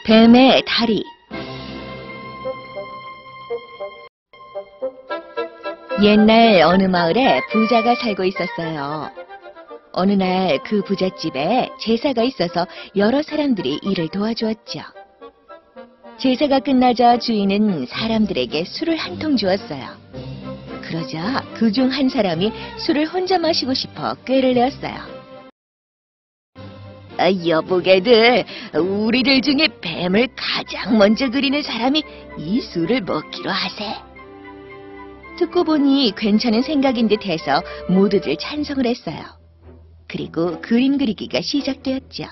뱀의 다리. 옛날 어느 마을에 부자가 살고 있었어요. 어느 날 그 부잣집에 제사가 있어서 여러 사람들이 일을 도와주었죠. 제사가 끝나자 주인은 사람들에게 술을 한 통 주었어요. 그러자 그중 한 사람이 술을 혼자 마시고 싶어 꾀를 내었어요. 여보게들, 우리들 중에 뱀을 가장 먼저 그리는 사람이 이 술을 먹기로 하세. 듣고 보니 괜찮은 생각인 듯해서 모두들 찬성을 했어요. 그리고 그림 그리기가 시작되었죠.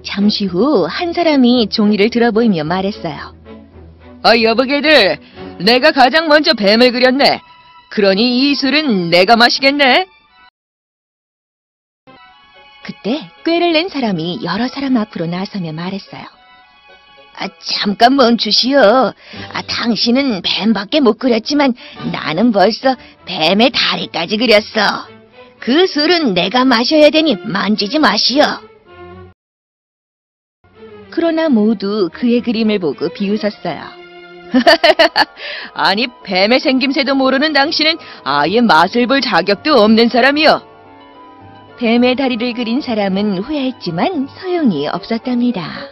잠시 후 한 사람이 종이를 들어보이며 말했어요. 여보게들, 내가 가장 먼저 뱀을 그렸네. 그러니 이 술은 내가 마시겠네. 그때 꾀를 낸 사람이 여러 사람 앞으로 나서며 말했어요. 잠깐 멈추시오. 당신은 뱀밖에 못 그렸지만 나는 벌써 뱀의 다리까지 그렸어. 그 술은 내가 마셔야 되니 만지지 마시오. 그러나 모두 그의 그림을 보고 비웃었어요. 아니, 뱀의 생김새도 모르는 당신은 아예 맛을 볼 자격도 없는 사람이요. 뱀의 다리를 그린 사람은 후회했지만 소용이 없었답니다.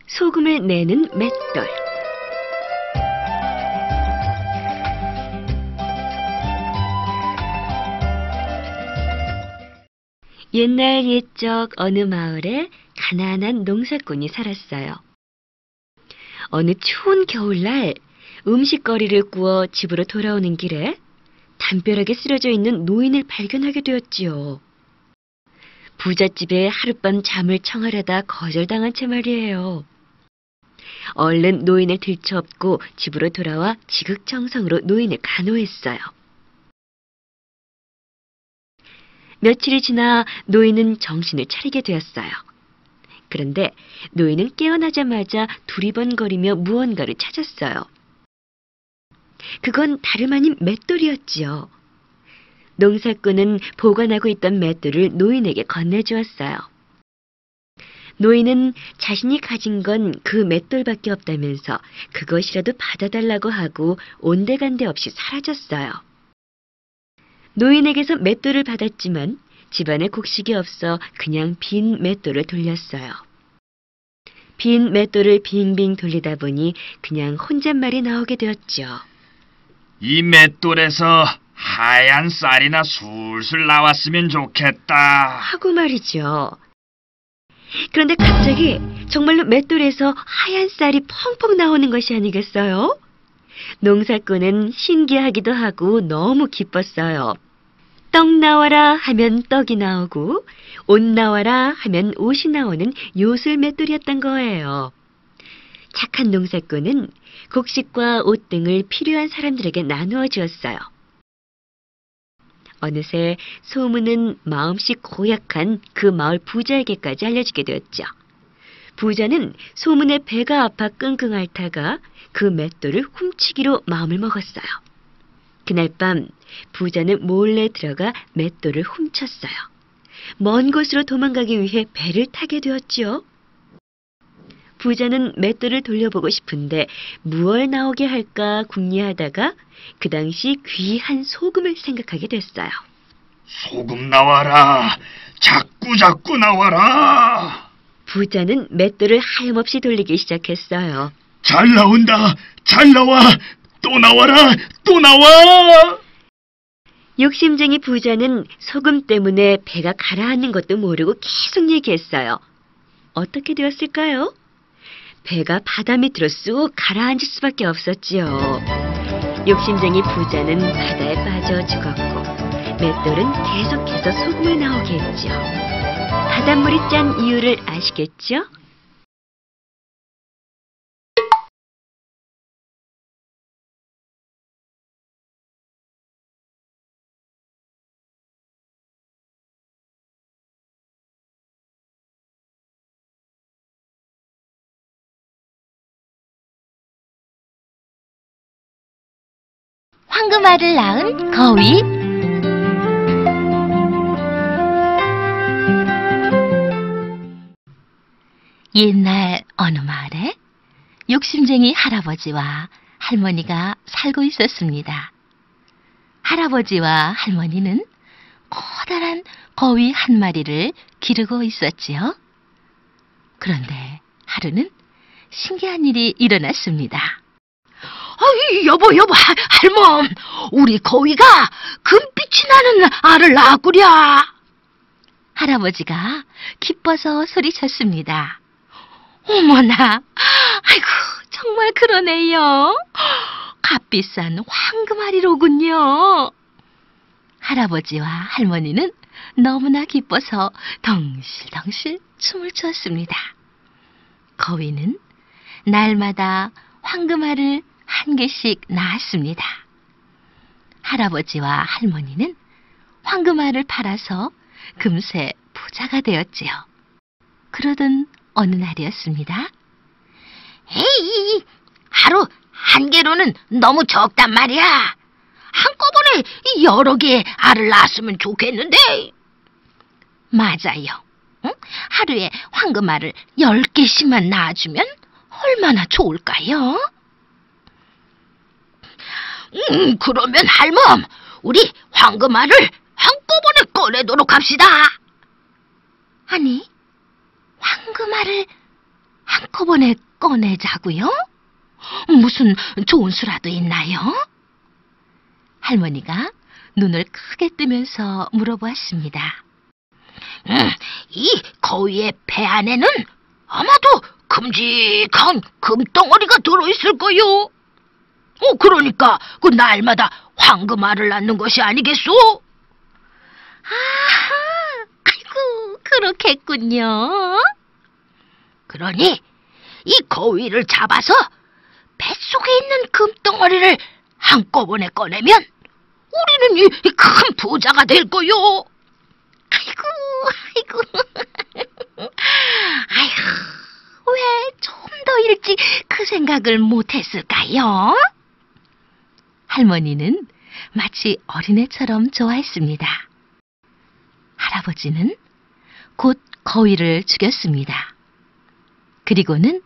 소금을 내는 맷돌. 옛날 옛적 어느 마을에 가난한 농사꾼이 살았어요. 어느 추운 겨울날 음식거리를 구워 집으로 돌아오는 길에 담벼락에 쓰러져 있는 노인을 발견하게 되었지요. 부잣집에 하룻밤 잠을 청하려다 거절당한 채 말이에요. 얼른 노인을 들쳐업고 집으로 돌아와 지극정성으로 노인을 간호했어요. 며칠이 지나 노인은 정신을 차리게 되었어요. 그런데 노인은 깨어나자마자 두리번거리며 무언가를 찾았어요. 그건 다름 아닌 맷돌이었지요. 농사꾼은 보관하고 있던 맷돌을 노인에게 건네주었어요. 노인은 자신이 가진 건 그 맷돌밖에 없다면서 그것이라도 받아달라고 하고 온데간데 없이 사라졌어요. 노인에게서 맷돌을 받았지만 집안에 곡식이 없어 그냥 빈 맷돌을 돌렸어요. 빈 맷돌을 빙빙 돌리다 보니 그냥 혼잣말이 나오게 되었죠. 이 맷돌에서 하얀 쌀이나 술술 나왔으면 좋겠다 하고 말이죠. 그런데 갑자기 정말로 맷돌에서 하얀 쌀이 펑펑 나오는 것이 아니겠어요? 농사꾼은 신기하기도 하고 너무 기뻤어요. 떡 나와라 하면 떡이 나오고 옷 나와라 하면 옷이 나오는 요술 맷돌이었던 거예요. 착한 농사꾼은 곡식과 옷 등을 필요한 사람들에게 나누어 주었어요. 어느새 소문은 마음씨 고약한 그 마을 부자에게까지 알려지게 되었죠. 부자는 소문에 배가 아파 끙끙 앓다가 그 맷돌을 훔치기로 마음을 먹었어요. 그날 밤 부자는 몰래 들어가 맷돌을 훔쳤어요. 먼 곳으로 도망가기 위해 배를 타게 되었지요. 부자는 맷돌을 돌려보고 싶은데 무얼 나오게 할까 궁리하다가 그 당시 귀한 소금을 생각하게 됐어요. 소금 나와라. 자꾸 나와라. 부자는 맷돌을 하염없이 돌리기 시작했어요. 잘 나온다. 잘 나와. 또 나와라. 또 나와. 욕심쟁이 부자는 소금 때문에 배가 가라앉는 것도 모르고 계속 얘기했어요. 어떻게 되었을까요? 배가 바다 밑으로 쑥 가라앉을 수밖에 없었지요. 욕심쟁이 부자는 바다에 빠져 죽었고 맷돌은 계속해서 소금을 나오게 했죠. 바닷물이 짠 이유를 아시겠죠? 황금알을 낳은 거위. 옛날 어느 마을에 욕심쟁이 할아버지와 할머니가 살고 있었습니다. 할아버지와 할머니는 커다란 거위 한 마리를 기르고 있었지요. 그런데 하루는 신기한 일이 일어났습니다. 여보, 할멈, 우리 거위가 금빛이 나는 알을 낳았구려. 할아버지가 기뻐서 소리쳤습니다. 어머나, 아이고, 정말 그러네요. 값비싼 황금알이로군요. 할아버지와 할머니는 너무나 기뻐서 덩실덩실 춤을 추었습니다. 거위는 날마다 황금알을 한 개씩 낳았습니다. 할아버지와 할머니는 황금알을 팔아서 금세 부자가 되었지요. 그러던 어느 날이었습니다. 에이, 하루 한 개로는 너무 적단 말이야. 한꺼번에 여러 개의 알을 낳았으면 좋겠는데. 맞아요. 응? 하루에 황금알을 10개씩만 낳아주면 얼마나 좋을까요? 그러면 할멈, 우리 황금알을 한꺼번에 꺼내도록 합시다. 아니, 황금알을 한꺼번에 꺼내자고요? 무슨 좋은 수라도 있나요? 할머니가 눈을 크게 뜨면서 물어보았습니다. 이 거위의 배 안에는 아마도 큼직한 금덩어리가 들어있을 거요. 그러니까 그 날마다 황금알을 낳는 것이 아니겠소? 아하, 아이고, 그렇겠군요. 그러니 이 거위를 잡아서 뱃속에 있는 금덩어리를 한꺼번에 꺼내면 우리는 이 큰 부자가 될 거요. 아이고. 아이고, 왜 좀 더 일찍 그 생각을 못했을까요? 할머니는 마치 어린애처럼 좋아했습니다. 할아버지는 곧 거위를 죽였습니다. 그리고는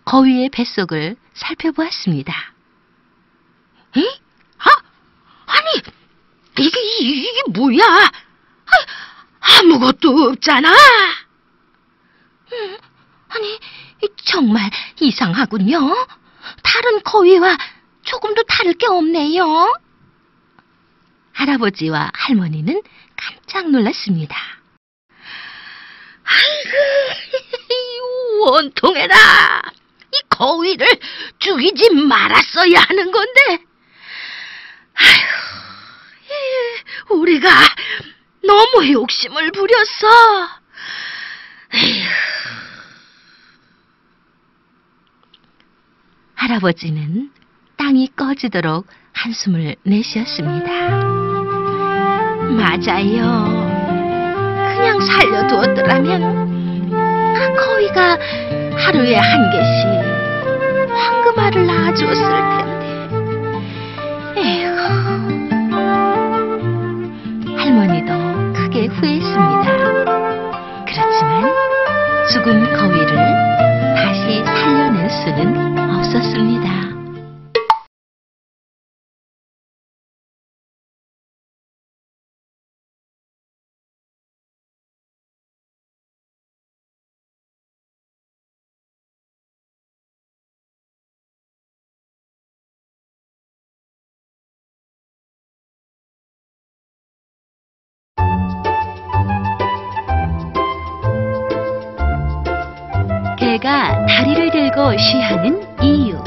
거위의 뱃속을 살펴보았습니다. 에? 아니, 이게 뭐야? 아무것도 없잖아. 아니, 정말 이상하군요. 다른 거위와 조금도 다를 게 없네요. 할아버지와 할머니는 깜짝 놀랐습니다. 아이고, 원통해라. 이 거위를 죽이지 말았어야 하는 건데. 아이고, 우리가 너무 욕심을 부렸어. 에휴. 할아버지는 땅이 꺼지도록 한숨을 내쉬었습니다. 맞아요. 그냥 살려두었더라면 거위가 하루에 한 개씩 황금알을 낳아주었을 텐데. 에휴. 할머니도 크게 후회했습니다. 그렇지만 죽은 거위를 다시 살려낼 수는 없었습니다. 개가 다리를 들고 쉬하는 이유.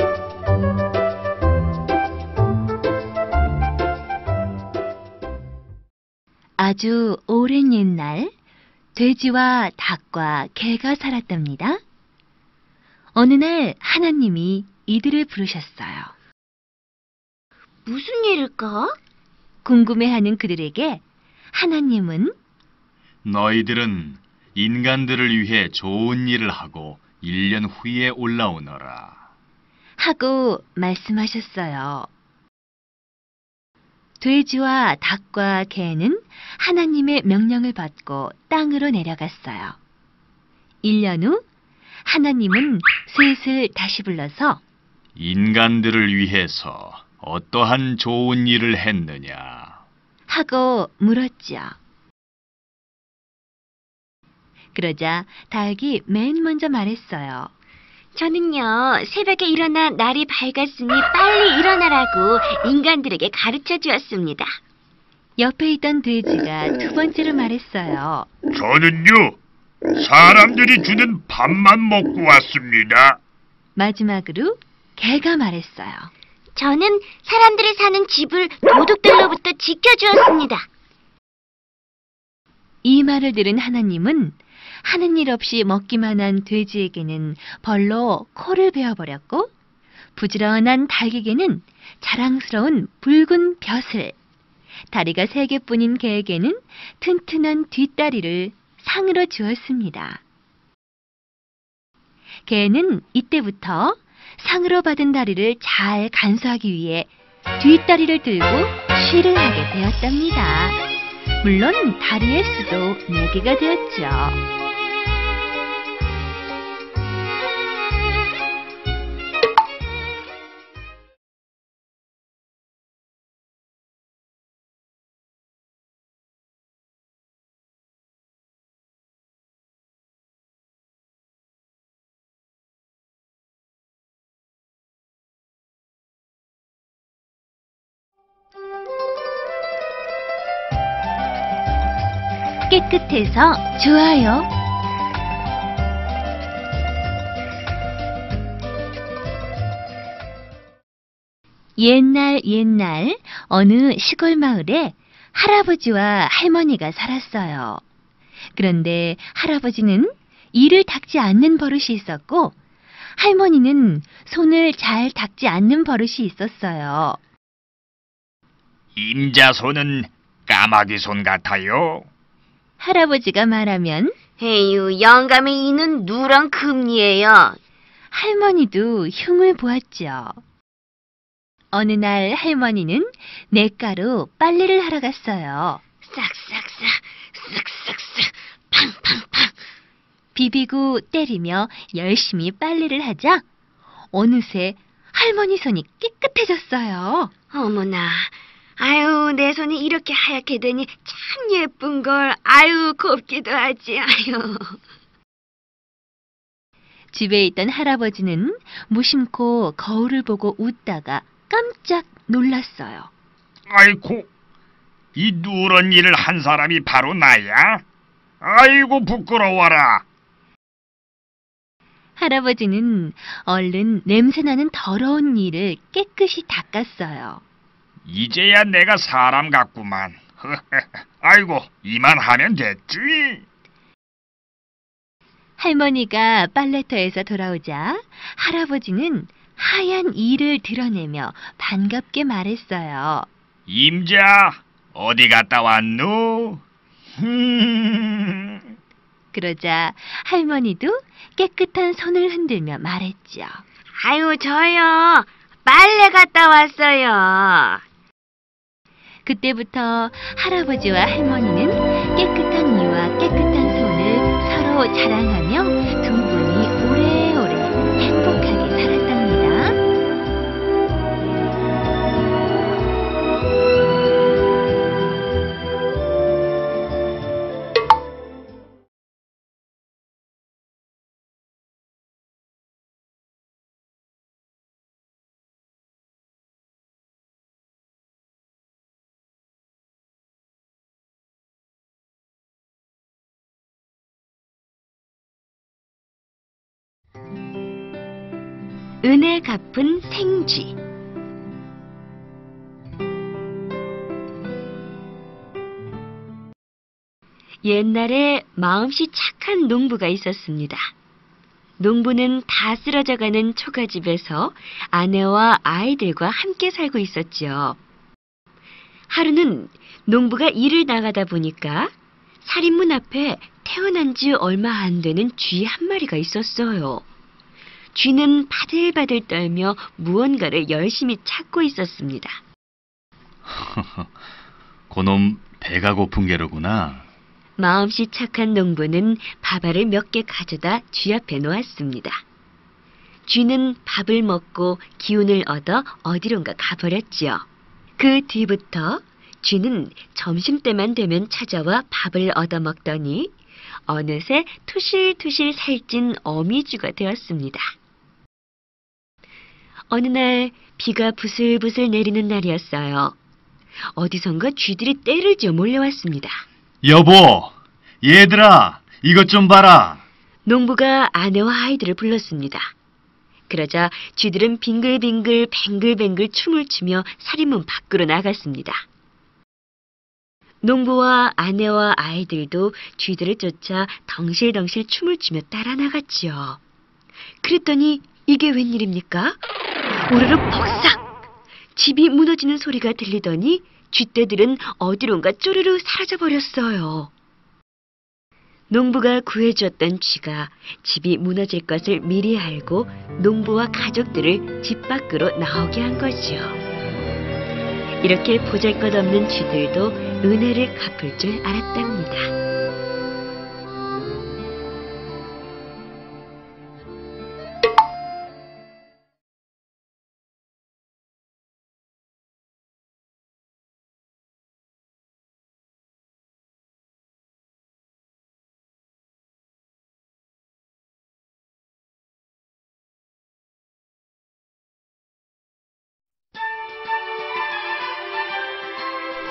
아주 오랜 옛날 돼지와 닭과 개가 살았답니다. 어느 날 하나님이 이들을 부르셨어요. 무슨 일일까? 궁금해하는 그들에게 하나님은 너희들은 인간들을 위해 좋은 일을 하고 1년 후에 올라오너라. 하고 말씀하셨어요. 돼지와 닭과 개는 하나님의 명령을 받고 땅으로 내려갔어요. 1년 후 하나님은 셋을 다시 불러서 인간들을 위해서 어떠한 좋은 일을 했느냐? 하고 물었지요. 그러자 닭이 맨 먼저 말했어요. 저는요, 새벽에 일어나 날이 밝았으니 빨리 일어나라고 인간들에게 가르쳐 주었습니다. 옆에 있던 돼지가 두 번째로 말했어요. 저는요, 사람들이 주는 밥만 먹고 왔습니다. 마지막으로 개가 말했어요. 저는 사람들이 사는 집을 도둑들로부터 지켜주었습니다. 이 말을 들은 하나님은 하는 일 없이 먹기만 한 돼지에게는 벌로 코를 베어버렸고 부지런한 닭에게는 자랑스러운 붉은 벼슬, 다리가 3개뿐인 개에게는 튼튼한 뒷다리를 상으로 주었습니다. 개는 이때부터 상으로 받은 다리를 잘 간수하기 위해 뒷다리를 들고 쉬를 하게 되었답니다. 물론 다리의 수도 4개가 되었죠. 깨끗해서 좋아요. 옛날 어느 시골 마을에 할아버지와 할머니가 살았어요. 그런데 할아버지는 이를 닦지 않는 버릇이 있었고 할머니는 손을 잘 닦지 않는 버릇이 있었어요. 임자손은 까마귀 손 같아요. 할아버지가 말하면 에휴, 영감의 이는 누런 금이에요. 할머니도 흉을 보았죠. 어느 날 할머니는 냇가로 빨래를 하러 갔어요. 싹싹싹, 쓱쓱쓱, 팡팡팡. 비비고 때리며 열심히 빨래를 하자 어느새 할머니 손이 깨끗해졌어요. 어머나, 아유, 내 손이 이렇게 하얗게 되니 참 예쁜걸. 아유, 곱기도 하지, 아유. 집에 있던 할아버지는 무심코 거울을 보고 웃다가 깜짝 놀랐어요. 아이고, 이 누런 일을 한 사람이 바로 나야? 아이고, 부끄러워라. 할아버지는 얼른 냄새나는 더러운 이를 깨끗이 닦았어요. 이제야 내가 사람 같구만. 아이고, 이만하면 됐지. 할머니가 빨래터에서 돌아오자 할아버지는 하얀 이를 드러내며 반갑게 말했어요. 임자, 어디 갔다 왔노? 그러자 할머니도 깨끗한 손을 흔들며 말했죠. 아유, 저요. 빨래 갔다 왔어요. 그때부터 할아버지와 할머니는 깨끗한 이와 깨끗한 손을 서로 자랑하며 두 분이 오래오래 행복하게 살았답니다. 은혜 갚은 생쥐. 옛날에 마음씨 착한 농부가 있었습니다. 농부는 다 쓰러져가는 초가집에서 아내와 아이들과 함께 살고 있었지요. 하루는 농부가 일을 나가다 보니까 살인문 앞에 태어난 지 얼마 안 되는 쥐 한 마리가 있었어요. 쥐는 바들바들 떨며 무언가를 열심히 찾고 있었습니다. 그놈 배가 고픈 게로구나. 마음씨 착한 농부는 밥알을 몇 개 가져다 쥐 앞에 놓았습니다. 쥐는 밥을 먹고 기운을 얻어 어디론가 가버렸지요. 그 뒤부터 쥐는 점심때만 되면 찾아와 밥을 얻어먹더니 어느새 투실투실 살찐 어미쥐가 되었습니다. 어느 날 비가 부슬부슬 내리는 날이었어요. 어디선가 쥐들이 떼를 지어 몰려왔습니다. 여보, 얘들아, 이것 좀 봐라. 농부가 아내와 아이들을 불렀습니다. 그러자 쥐들은 빙글빙글 뱅글뱅글 춤을 추며 살인문 밖으로 나갔습니다. 농부와 아내와 아이들도 쥐들을 쫓아 덩실덩실 춤을 추며 따라 나갔지요. 그랬더니 이게 웬일입니까? 오르르 벅싹! 집이 무너지는 소리가 들리더니 쥐떼들은 어디론가 쪼르르 사라져버렸어요. 농부가 구해주었던 쥐가 집이 무너질 것을 미리 알고 농부와 가족들을 집 밖으로 나오게 한 거지요. 이렇게 보잘것없는 쥐들도 은혜를 갚을 줄 알았답니다.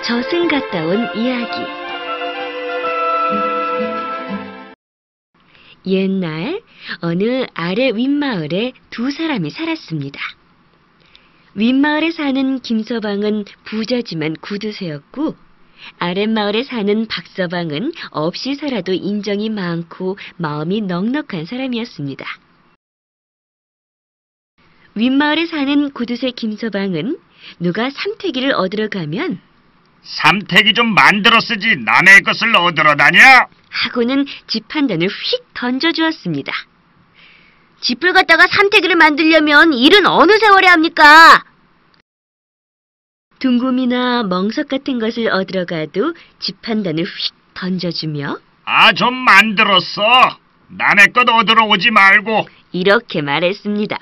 저승 갔다 온 이야기. 옛날 어느 아래 윗마을에 두 사람이 살았습니다. 윗마을에 사는 김서방은 부자지만 구두쇠였고 아랫마을에 사는 박서방은 없이 살아도 인정이 많고 마음이 넉넉한 사람이었습니다. 윗마을에 사는 구두쇠 김서방은 누가 삼태기를 얻으러 가면 삼태기 좀 만들어 쓰지 남의 것을 얻으러 다녀? 하고는 집 한 단을 휙 던져주었습니다. 집을 갖다가 삼태기를 만들려면 일은 어느 세월에 합니까? 둥금이나 멍석 같은 것을 얻으러 가도 집 한 단을 휙 던져주며 아, 좀 만들었어. 남의 것 얻으러 오지 말고. 이렇게 말했습니다.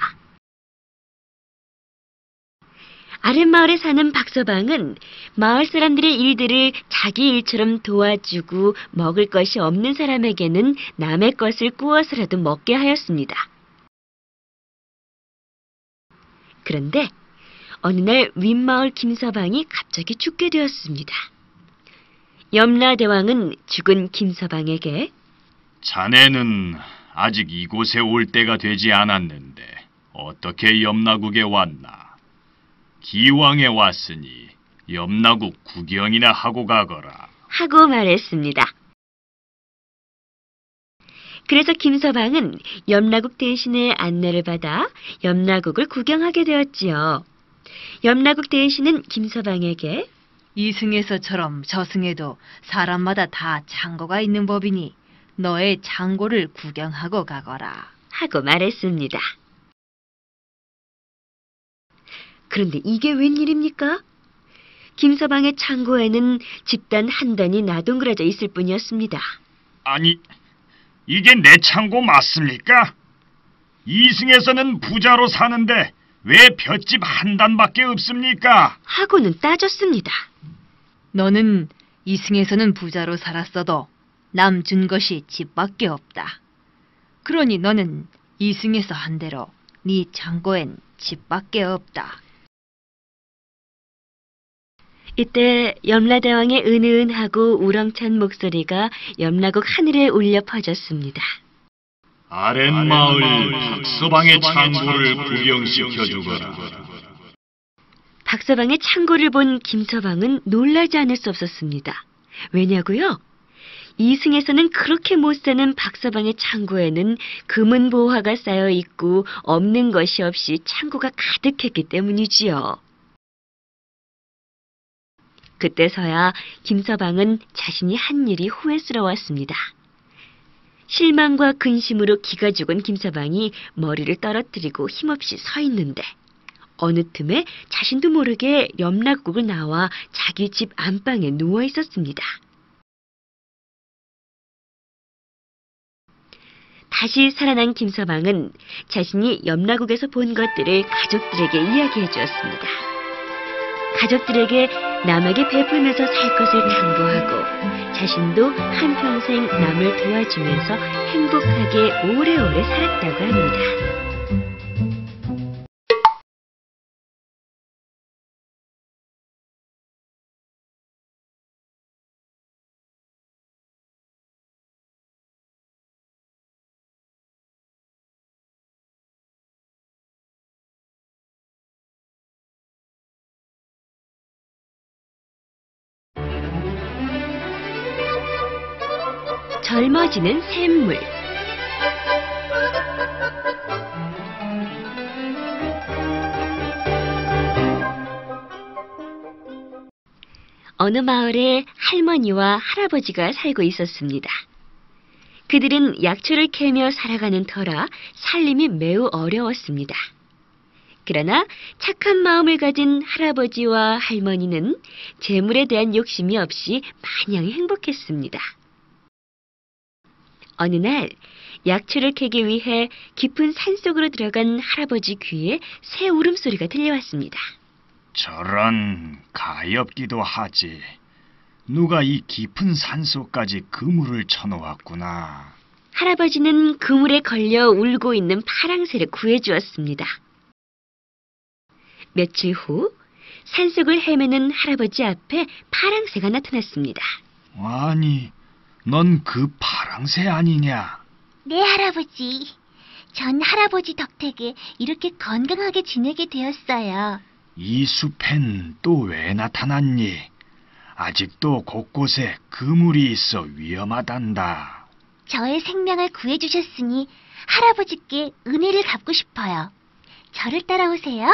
아랫마을에 사는 박서방은 마을 사람들의 일들을 자기 일처럼 도와주고 먹을 것이 없는 사람에게는 남의 것을 구워서라도 먹게 하였습니다. 그런데 어느 날 윗마을 김서방이 갑자기 죽게 되었습니다. 염라대왕은 죽은 김서방에게 자네는 아직 이곳에 올 때가 되지 않았는데 어떻게 염라국에 왔나? 기왕에 왔으니 염라국 구경이나 하고 가거라. 하고 말했습니다. 그래서 김서방은 염라국 대신의 안내를 받아 염라국을 구경하게 되었지요. 염라국 대신은 김서방에게 이승에서처럼 저승에도 사람마다 다 창고가 있는 법이니 너의 창고를 구경하고 가거라. 하고 말했습니다. 그런데 이게 웬일입니까? 김서방의 창고에는 집단 한 단이 나동그라져 있을 뿐이었습니다. 아니, 이게 내 창고 맞습니까? 이승에서는 부자로 사는데 왜 볏집 한 단밖에 없습니까? 하고는 따졌습니다. 너는 이승에서는 부자로 살았어도 남 준 것이 집밖에 없다. 그러니 너는 이승에서 한 대로 네 창고엔 집밖에 없다. 이때 염라대왕의 은은하고 우렁찬 목소리가 염라국 하늘에 울려 퍼졌습니다. 아랫마을 박서방의 창고를 구경시켜주거라. 박서방의 창고를 본 김서방은 놀라지 않을 수 없었습니다. 왜냐고요? 이승에서는 그렇게 못 사는 박서방의 창고에는 금은 보화가 쌓여 있고 없는 것이 없이 창고가 가득했기 때문이지요. 그때서야 김서방은 자신이 한 일이 후회스러웠습니다. 실망과 근심으로 기가 죽은 김서방이 머리를 떨어뜨리고 힘없이 서 있는데 어느 틈에 자신도 모르게 염락국을 나와 자기 집 안방에 누워 있었습니다. 다시 살아난 김서방은 자신이 염라국에서 본 것들을 가족들에게 이야기해 주었습니다. 가족들에게 남에게 베풀면서 살 것을 당부하고 자신도 한평생 남을 도와주면서 행복하게 오래오래 살았다고 합니다. 젊어지는 샘물. 어느 마을에 할머니와 할아버지가 살고 있었습니다. 그들은 약초를 캐며 살아가는 터라 살림이 매우 어려웠습니다. 그러나 착한 마음을 가진 할아버지와 할머니는 재물에 대한 욕심이 없이 마냥 행복했습니다. 어느 날 약초를 캐기 위해 깊은 산속으로 들어간 할아버지 귀에 새 울음소리가 들려왔습니다. 저런, 가엾기도 하지. 누가 이 깊은 산속까지 그물을 쳐놓았구나. 할아버지는 그물에 걸려 울고 있는 파랑새를 구해주었습니다. 며칠 후 산속을 헤매는 할아버지 앞에 파랑새가 나타났습니다. 아니, 넌 그 파랑새 아니냐? 네, 할아버지. 전 할아버지 덕택에 이렇게 건강하게 지내게 되었어요. 이 숲엔 또 왜 나타났니? 아직도 곳곳에 그물이 있어 위험하단다. 저의 생명을 구해주셨으니 할아버지께 은혜를 갚고 싶어요. 저를 따라오세요.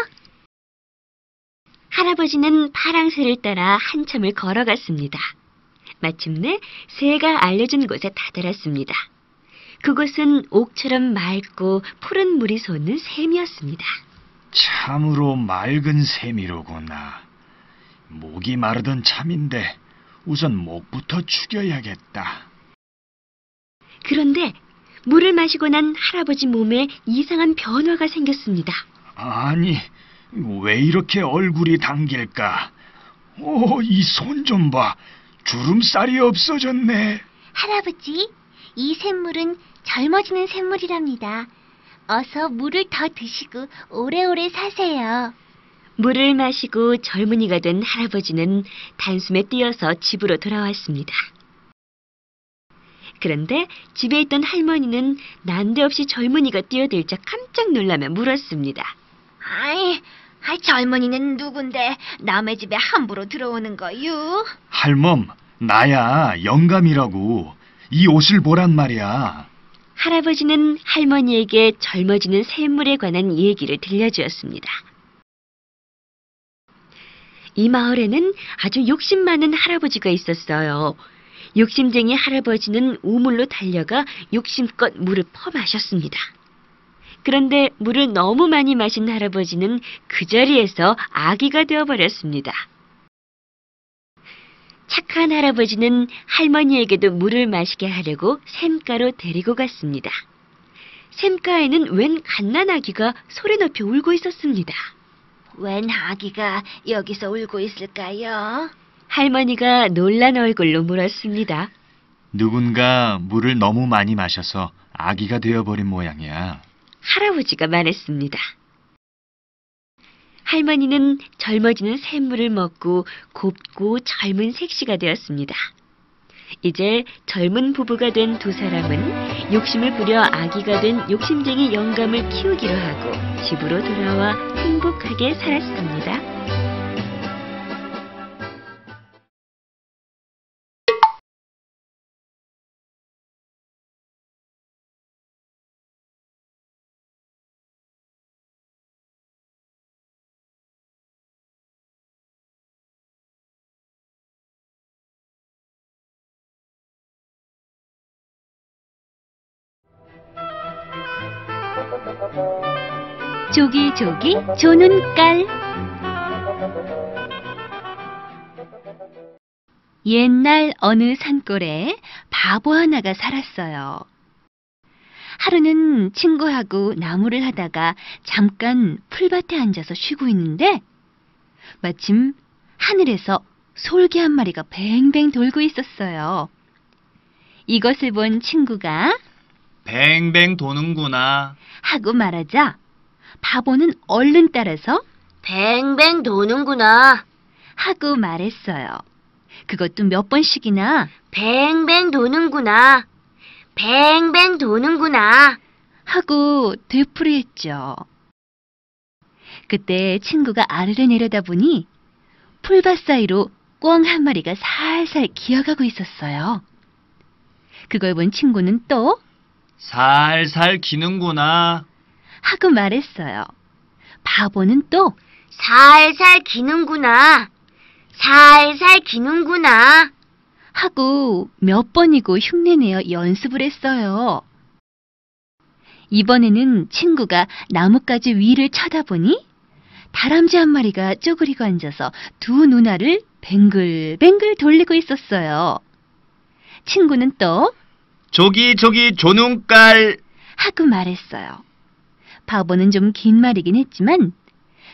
할아버지는 파랑새를 따라 한참을 걸어갔습니다. 마침내 새가 알려준 곳에 다다랐습니다. 그곳은 옥처럼 맑고 푸른 물이 솟는 샘이었습니다. 참으로 맑은 샘이로구나. 목이 마르던 참인데 우선 목부터 죽여야겠다. 그런데 물을 마시고 난 할아버지 몸에 이상한 변화가 생겼습니다. 아니, 왜 이렇게 얼굴이 당길까? 오, 이 손 좀 봐. 주름살이 없어졌네. 할아버지, 이 샘물은 젊어지는 샘물이랍니다. 어서 물을 더 드시고 오래오래 사세요. 물을 마시고 젊은이가 된 할아버지는 단숨에 뛰어서 집으로 돌아왔습니다. 그런데 집에 있던 할머니는 난데없이 젊은이가 뛰어들자 깜짝 놀라며 물었습니다. 아이, 젊은이는 누군데 남의 집에 함부로 들어오는 거유? 할멈, 나야, 영감이라고. 이 옷을 보란 말이야. 할아버지는 할머니에게 젊어지는 샘물에 관한 얘기를 들려주었습니다. 이 마을에는 아주 욕심 많은 할아버지가 있었어요. 욕심쟁이 할아버지는 우물로 달려가 욕심껏 물을 퍼마셨습니다. 그런데 물을 너무 많이 마신 할아버지는 그 자리에서 아기가 되어버렸습니다. 착한 할아버지는 할머니에게도 물을 마시게 하려고 샘가로 데리고 갔습니다. 샘가에는 웬 갓난아기가 소리 높여 울고 있었습니다. 웬 아기가 여기서 울고 있을까요? 할머니가 놀란 얼굴로 물었습니다. 누군가 물을 너무 많이 마셔서 아기가 되어버린 모양이야. 할아버지가 말했습니다. 할머니는 젊어지는 샘물을 먹고 곱고 젊은 색시가 되었습니다. 이제 젊은 부부가 된 두 사람은 욕심을 부려 아기가 된 욕심쟁이 영감을 키우기로 하고 집으로 돌아와 행복하게 살았습니다. 조기조기 조는 깔. 옛날 어느 산골에 바보 하나가 살았어요. 하루는 친구하고 나무를 하다가 잠깐 풀밭에 앉아서 쉬고 있는데 마침 하늘에서 솔개 한 마리가 뱅뱅 돌고 있었어요. 이것을 본 친구가 뱅뱅 도는구나. 하고 말하자 바보는 얼른 따라서 뱅뱅 도는구나. 하고 말했어요. 그것도 몇 번씩이나 뱅뱅 도는구나. 뱅뱅 도는구나. 하고 되풀이했죠. 그때 친구가 아래를 내려다보니 풀밭 사이로 꿩 한 마리가 살살 기어가고 있었어요. 그걸 본 친구는 또 살살 기는구나. 하고 말했어요. 바보는 또 살살 기는구나. 살살 기는구나. 하고 몇 번이고 흉내내어 연습을 했어요. 이번에는 친구가 나뭇가지 위를 쳐다보니 다람쥐 한 마리가 쪼그리고 앉아서 두 눈알을 뱅글뱅글 돌리고 있었어요. 친구는 또 조기 조눈깔. 하고 말했어요. 바보는 좀 긴 말이긴 했지만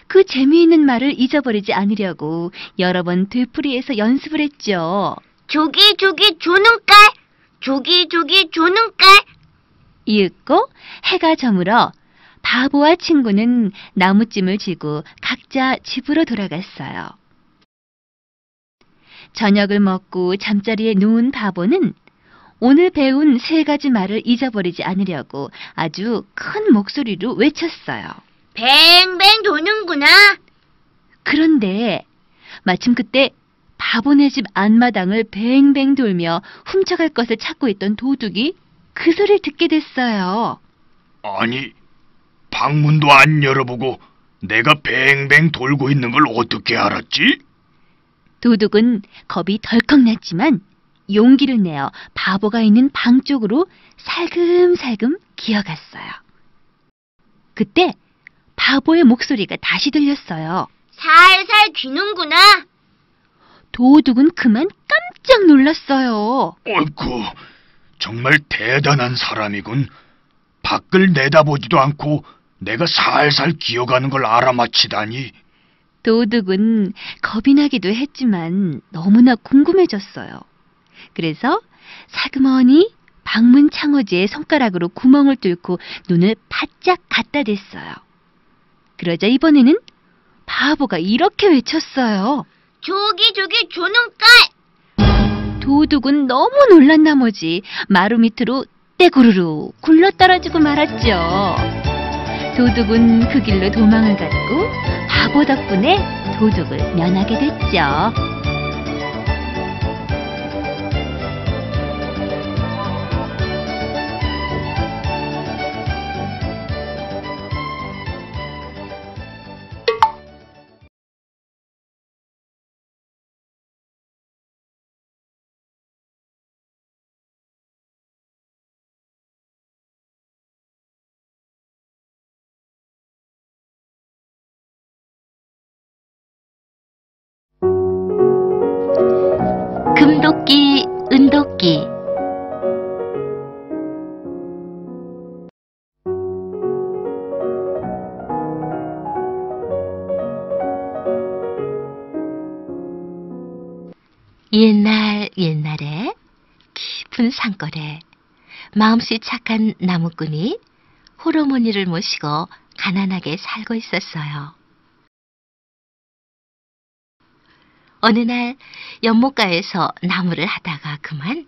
그 재미있는 말을 잊어버리지 않으려고 여러 번 되풀이해서 연습을 했죠. 조기 조눈깔. 조기 조눈깔. 이윽고 해가 저물어 바보와 친구는 나무찜을 쥐고 각자 집으로 돌아갔어요. 저녁을 먹고 잠자리에 누운 바보는 오늘 배운 3가지 말을 잊어버리지 않으려고 아주 큰 목소리로 외쳤어요. 뱅뱅 도는구나. 그런데 마침 그때 바보네 집 앞마당을 뱅뱅 돌며 훔쳐갈 것을 찾고 있던 도둑이 그 소리를 듣게 됐어요. 아니, 방문도 안 열어보고 내가 뱅뱅 돌고 있는 걸 어떻게 알았지? 도둑은 겁이 덜컥 났지만 용기를 내어 바보가 있는 방 쪽으로 살금살금 기어갔어요. 그때 바보의 목소리가 다시 들렸어요. 살살 기는구나. 도둑은 그만 깜짝 놀랐어요. 어이쿠, 정말 대단한 사람이군. 밖을 내다보지도 않고 내가 살살 기어가는 걸 알아맞히다니. 도둑은 겁이 나기도 했지만 너무나 궁금해졌어요. 그래서 사그머니 방문 창호지에 손가락으로 구멍을 뚫고 눈을 바짝 갖다 댔어요. 그러자 이번에는 바보가 이렇게 외쳤어요. 조기 조눈깔. 도둑은 너무 놀란 나머지 마루 밑으로 떼구르르 굴러떨어지고 말았죠. 도둑은 그 길로 도망을 갔고 바보 덕분에 도둑을 면하게 됐죠. 금도끼, 은도끼. 옛날에 깊은 산골에 마음씨 착한 나무꾼이 홀어머니를 모시고 가난하게 살고 있었어요. 어느 날 연못가에서 나무를 하다가 그만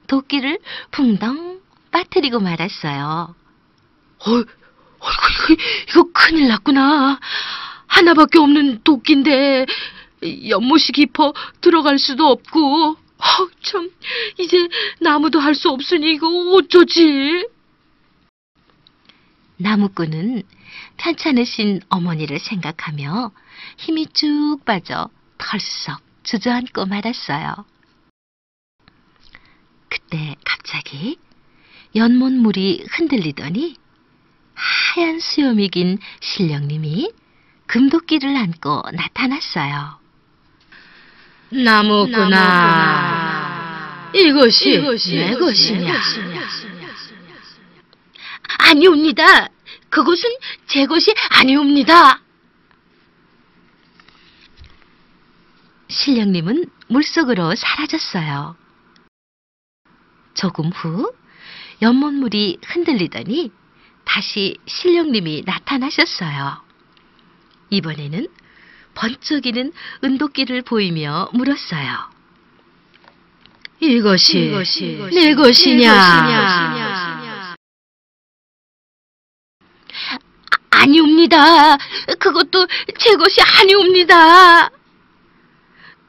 도끼를 붕덩 빠뜨리고 말았어요. 이거 큰일 났구나. 하나밖에 없는 도끼인데 연못이 깊어 들어갈 수도 없고 참 이제 나무도 할 수 없으니 이거 어쩌지? 나무꾼은 편찮으신 어머니를 생각하며 힘이 쭉 빠져 털썩 주저앉고 말았어요. 그때 갑자기 연못 물이 흔들리더니 하얀 수염이 긴 신령님이 금도끼를 안고 나타났어요. 나무꾼아, 이것이 내 것이냐? 아니옵니다. 그것은 제 것이 아니옵니다. 신령님은 물속으로 사라졌어요. 조금 후 연못물이 흔들리더니 다시 신령님이 나타나셨어요. 이번에는 번쩍이는 은도끼를 보이며 물었어요. 이것이 내 것이냐? 아니옵니다. 그것도 제 것이 아니옵니다.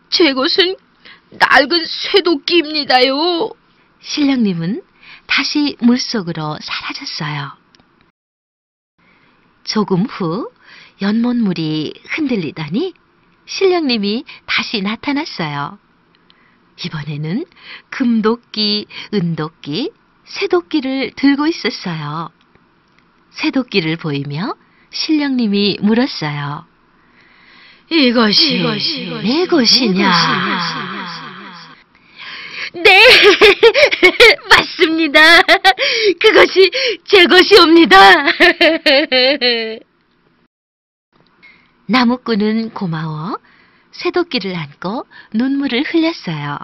제 것은 낡은 쇠도끼입니다요. 신령님은 다시 물속으로 사라졌어요. 조금 후 연못물이 흔들리더니 신령님이 다시 나타났어요. 이번에는 금도끼, 은도끼, 쇠도끼를 들고 있었어요. 쇠도끼를 보이며 신령님이 물었어요. 이것이 내 것이냐? 네, 맞습니다. 그것이 제 것이옵니다. 나무꾼은 고마워 쇠도끼를 안고 눈물을 흘렸어요.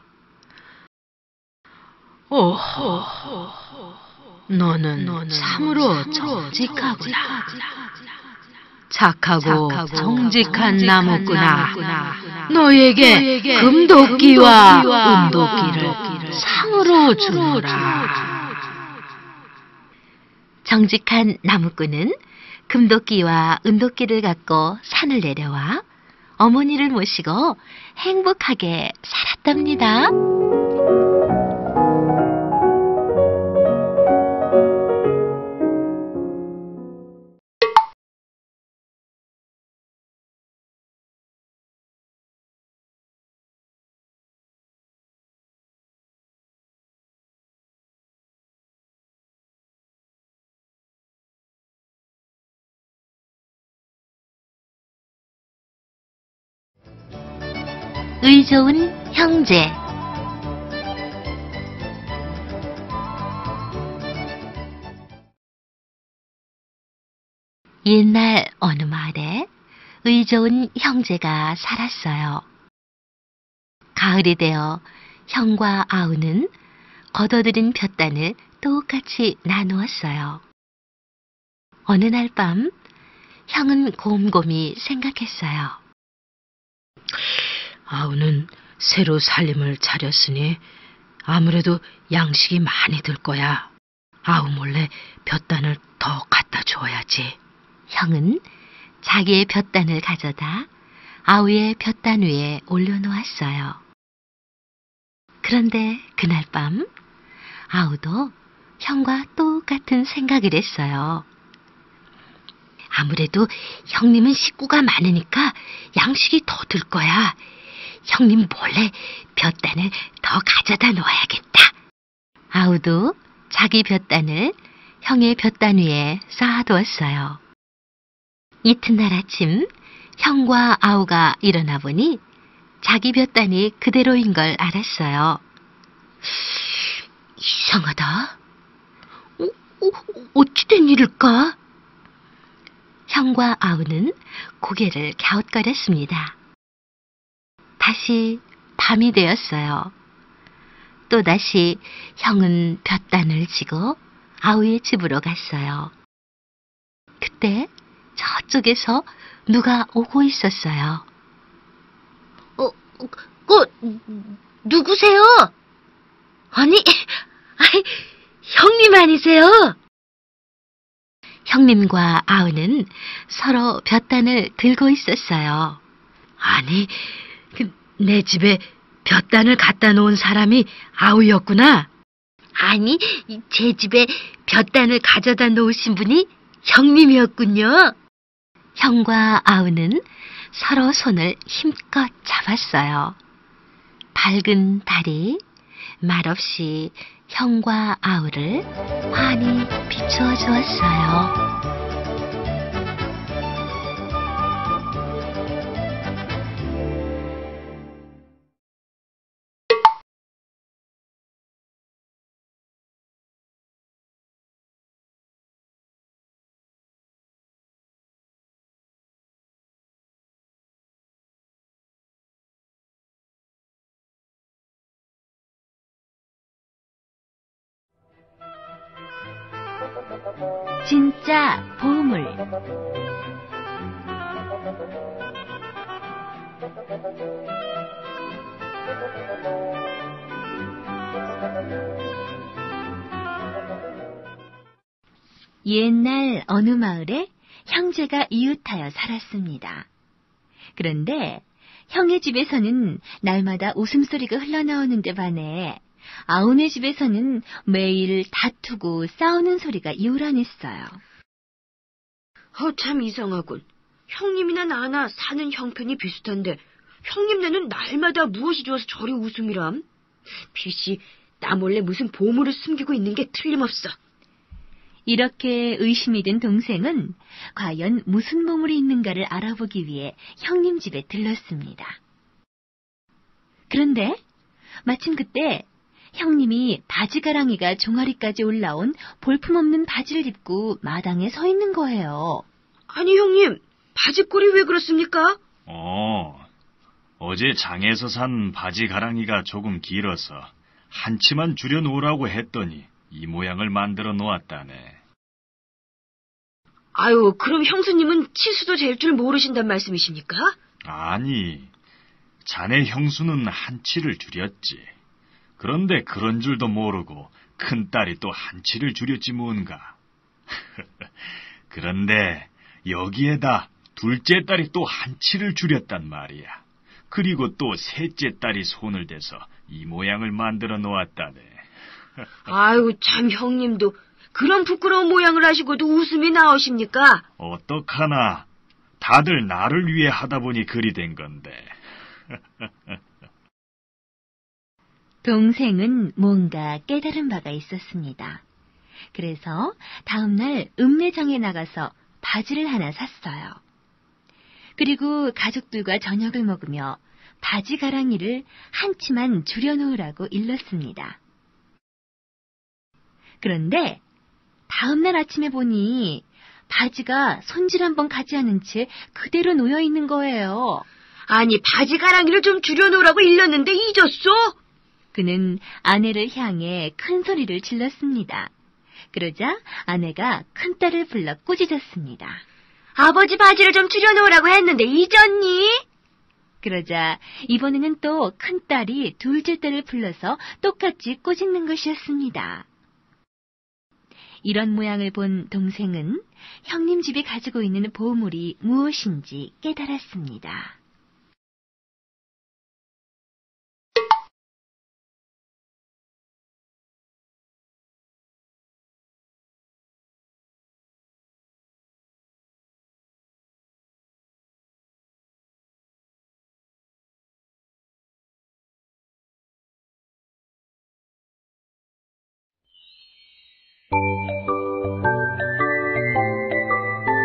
너는 참으로 정직하구나. 착하고 정직한 나무꾼아. 너에게 금도끼와 은도끼를 상으로 주노라. 정직한 나무꾼은 금도끼와 은도끼를 갖고 산을 내려와 어머니를 모시고 행복하게 살았답니다. 의 좋은 형제. 옛날 어느 마을에 의 좋은 형제가 살았어요. 가을이 되어 형과 아우는 걷어들인 볕단을 똑같이 나누었어요. 어느 날 밤 형은 곰곰이 생각했어요. 아우는 새로 살림을 차렸으니 아무래도 양식이 많이 들 거야. 아우 몰래 볕단을 더 갖다 줘야지. 형은 자기의 볕단을 가져다 아우의 볕단 위에 올려놓았어요. 그런데 그날 밤 아우도 형과 똑같은 생각을 했어요. 아무래도 형님은 식구가 많으니까 양식이 더 들 거야. 형님 몰래 볕단을 더 가져다 놓아야겠다. 아우도 자기 볕단을 형의 볕단 위에 쌓아두었어요. 이튿날 아침 형과 아우가 일어나 보니 자기 볕단이 그대로인 걸 알았어요. 이상하다. 어찌 된 일일까? 형과 아우는 고개를 갸웃거렸습니다. 다시 밤이 되었어요. 또다시 형은 볕단을 지고 아우의 집으로 갔어요. 그때 저쪽에서 누가 오고 있었어요. 누구세요? 아니, 형님 아니세요? 형님과 아우는 서로 볕단을 들고 있었어요. 아니, 내 집에 볕단을 갖다 놓은 사람이 아우였구나. 아니, 제 집에 볕단을 가져다 놓으신 분이 형님이었군요. 형과 아우는 서로 손을 힘껏 잡았어요. 밝은 달이 말없이 형과 아우를 환히 비추어 주었어요. 진짜 보물. 옛날 어느 마을에 형제가 이웃하여 살았습니다. 그런데 형의 집에서는 날마다 웃음소리가 흘러나오는데 반해 아우네 집에서는 매일 다투고 싸우는 소리가 요란했어요. 참 이상하군. 형님이나 나나 사는 형편이 비슷한데 형님네는 날마다 무엇이 좋아서 저리 웃음이람? 필시 나 몰래 무슨 보물을 숨기고 있는 게 틀림없어. 이렇게 의심이 든 동생은 과연 무슨 보물이 있는가를 알아보기 위해 형님 집에 들렀습니다. 그런데 마침 그때 형님이 바지가랑이가 종아리까지 올라온 볼품없는 바지를 입고 마당에 서 있는 거예요. 아니 형님, 바지꼴이 왜 그렇습니까? 어제 장에서 산 바지 가랑이가 조금 길어서 한 치만 줄여놓으라고 했더니 이 모양을 만들어 놓았다네. 아유, 그럼 형수님은 치수도 잴 줄 모르신단 말씀이십니까? 아니, 자네 형수는 한 치를 줄였지. 그런데 그런 줄도 모르고 큰딸이 또 한 치를 줄였지 뭔가. 그런데 여기에다 둘째 딸이 또 한 치를 줄였단 말이야. 그리고 또 셋째 딸이 손을 대서 이 모양을 만들어 놓았다네. 아유, 참 형님도 그런 부끄러운 모양을 하시고도 웃음이 나오십니까? 어떡하나. 다들 나를 위해 하다 보니 그리 된 건데. 동생은 뭔가 깨달은 바가 있었습니다. 그래서 다음날 읍내장에 나가서 바지를 하나 샀어요. 그리고 가족들과 저녁을 먹으며 바지 가랑이를 한 치만 줄여놓으라고 일렀습니다. 그런데 다음날 아침에 보니 바지가 손질 한번 가지 않은 채 그대로 놓여 있는 거예요. 아니, 바지 가랑이를 좀 줄여놓으라고 일렀는데 잊었어? 그는 아내를 향해 큰 소리를 질렀습니다. 그러자 아내가 큰딸을 불러 꾸짖었습니다. 아버지 바지를 좀 줄여놓으라고 했는데 잊었니? 그러자 이번에는 또 큰딸이 둘째 딸을 불러서 똑같이 꾸짖는 것이었습니다. 이런 모양을 본 동생은 형님 집이 가지고 있는 보물이 무엇인지 깨달았습니다.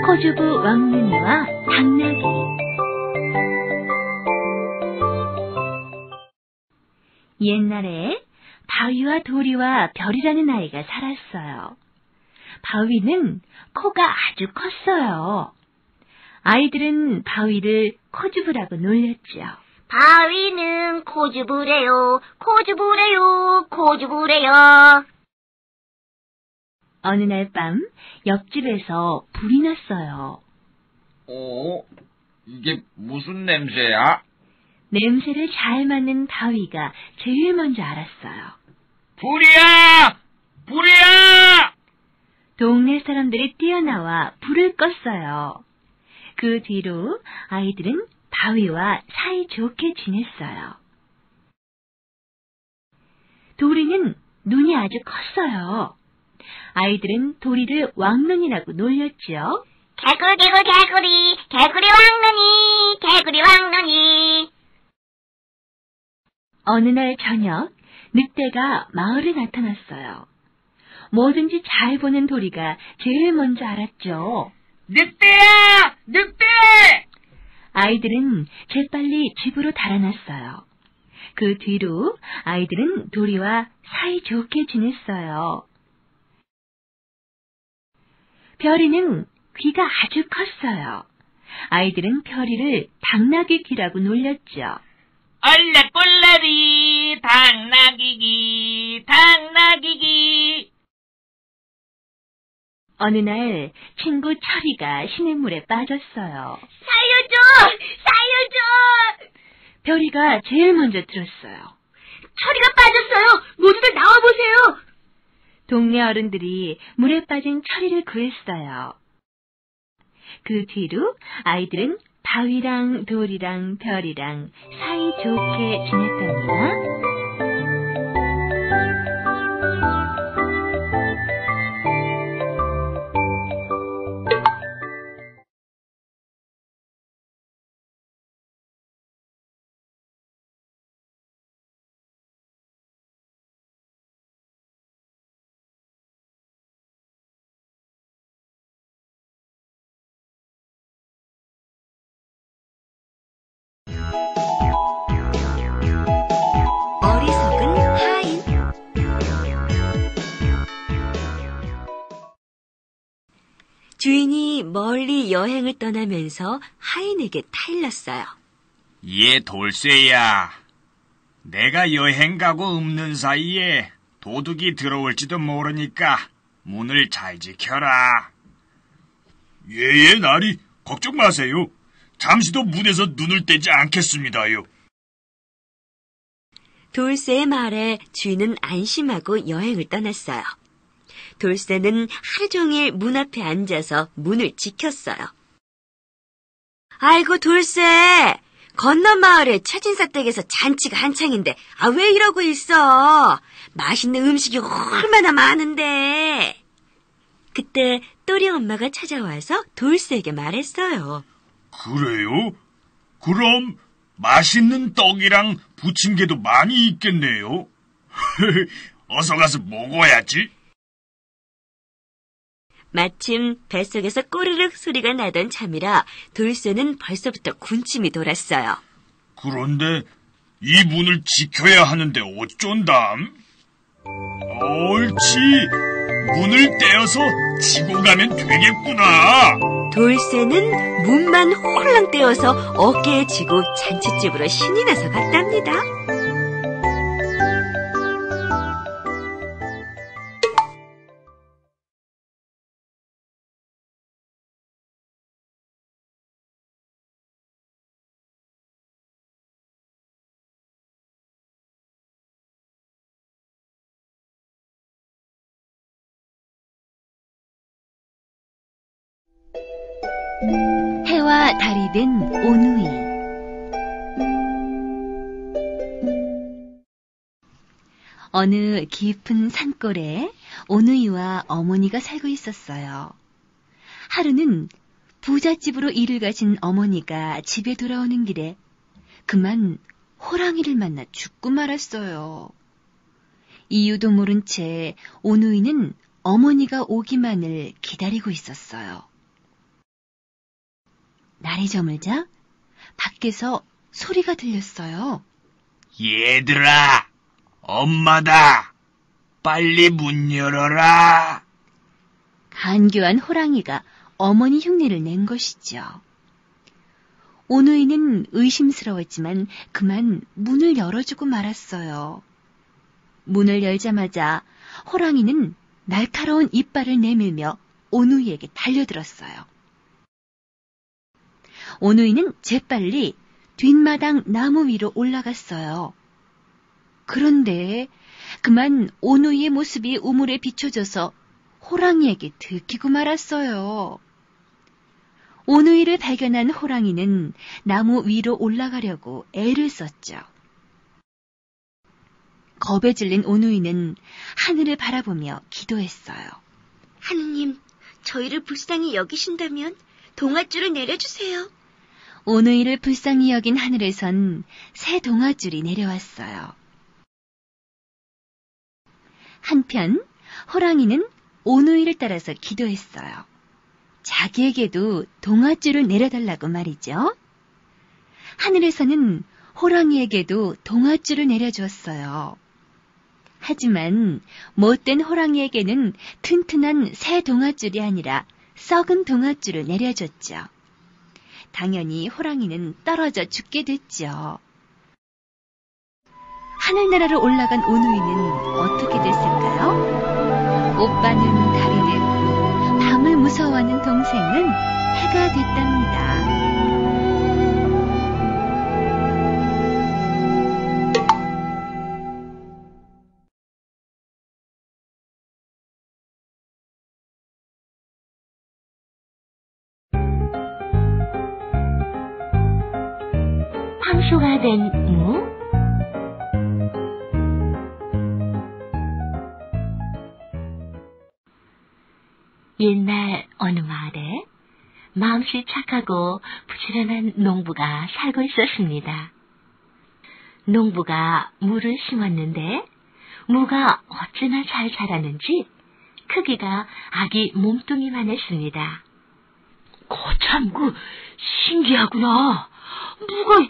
코주부 왕눈이와 당나귀. 옛날에 바위와 도리와 별이라는 아이가 살았어요. 바위는 코가 아주 컸어요. 아이들은 바위를 코주부라고 놀렸죠. 바위는 코주부래요, 코주부래요, 코주부래요. 어느 날 밤 옆집에서 불이 났어요. 이게 무슨 냄새야? 냄새를 잘 맡는 바위가 제일 먼저 알았어요. 불이야! 불이야! 동네 사람들이 뛰어나와 불을 껐어요. 그 뒤로 아이들은 바위와 사이좋게 지냈어요. 도리는 눈이 아주 컸어요. 아이들은 도리를 왕눈이라고 놀렸죠. 개구리 개구리, 개구리 왕눈이, 개구리 왕눈이. 어느 날 저녁, 늑대가 마을에 나타났어요. 뭐든지 잘 보는 도리가 제일 먼저 알았죠. 늑대야! 늑대! 아이들은 재빨리 집으로 달아났어요. 그 뒤로 아이들은 도리와 사이좋게 지냈어요. 별이는 귀가 아주 컸어요. 아이들은 별이를 당나귀 귀라고 놀렸죠. 얼레꼴레리 당나귀기 당나귀기. 어느 날 친구 철이가 시냇물에 빠졌어요. 살려줘! 살려줘! 별이가 제일 먼저 들었어요. 철이가 빠졌어요! 모두들 나와보세요! 동네 어른들이 물에 빠진 철이를 구했어요. 그 뒤로 아이들은 바위랑 돌이랑 별이랑 사이좋게 지냈답니다. 어리석은 하인. 주인이 멀리 여행을 떠나면서 하인에게 타일렀어요. 얘 돌쇠야. 내가 여행 가고 없는 사이에 도둑이 들어올지도 모르니까 문을 잘 지켜라. 예, 나리. 걱정 마세요. 잠시도 문에서 눈을 떼지 않겠습니다요. 돌쇠의 말에 주인은 안심하고 여행을 떠났어요. 돌쇠는 하루 종일 문 앞에 앉아서 문을 지켰어요. 아이고 돌쇠, 건너 마을에 최진사 댁에서 잔치가 한창인데 왜 이러고 있어? 맛있는 음식이 얼마나 많은데. 그때 또리 엄마가 찾아와서 돌쇠에게 말했어요. 그래요? 그럼 맛있는 떡이랑 부침개도 많이 있겠네요. 어서 가서 먹어야지. 마침 뱃속에서 꼬르륵 소리가 나던 참이라 돌쇠는 벌써부터 군침이 돌았어요. 그런데 이 문을 지켜야 하는데 어쩐담? 옳지. 문을 떼어서 지고 가면 되겠구나. 돌쇠는 문만 홀랑 떼어서 어깨에 쥐고 잔치집으로 신이 나서 갔답니다. 해와 달이 된 오누이. 어느 깊은 산골에 오누이와 어머니가 살고 있었어요. 하루는 부잣집으로 일을 가신 어머니가 집에 돌아오는 길에 그만 호랑이를 만나 죽고 말았어요. 이유도 모른 채 오누이는 어머니가 오기만을 기다리고 있었어요. 날이 저물자 밖에서 소리가 들렸어요. 얘들아, 엄마다. 빨리 문 열어라. 간교한 호랑이가 어머니 흉내를 낸 것이죠. 오누이는 의심스러웠지만 그만 문을 열어주고 말았어요. 문을 열자마자 호랑이는 날카로운 이빨을 내밀며 오누이에게 달려들었어요. 오누이는 재빨리 뒷마당 나무 위로 올라갔어요. 그런데 그만 오누이의 모습이 우물에 비춰져서 호랑이에게 들키고 말았어요. 오누이를 발견한 호랑이는 나무 위로 올라가려고 애를 썼죠. 겁에 질린 오누이는 하늘을 바라보며 기도했어요. 하느님, 저희를 불쌍히 여기신다면 동아줄을 내려주세요. 오누이를 불쌍히 여긴 하늘에선 새 동아줄이 내려왔어요. 한편 호랑이는 오누이를 따라서 기도했어요. 자기에게도 동아줄을 내려달라고 말이죠. 하늘에서는 호랑이에게도 동아줄을 내려주었어요. 하지만 못된 호랑이에게는 튼튼한 새 동아줄이 아니라 썩은 동아줄을 내려줬죠. 당연히 호랑이는 떨어져 죽게 됐죠. 하늘나라로 올라간 오누이는 어떻게 됐을까요? 오빠는 달이 됐고 밤은 해가 됐답니다. 황소가 된 무? 옛날 어느 마을에 마음씨 착하고 부지런한 농부가 살고 있었습니다. 농부가 무를 심었는데 무가 어찌나 잘 자라는지 크기가 아기 몸뚱이만 했습니다. 거참, 신기하구나. 무가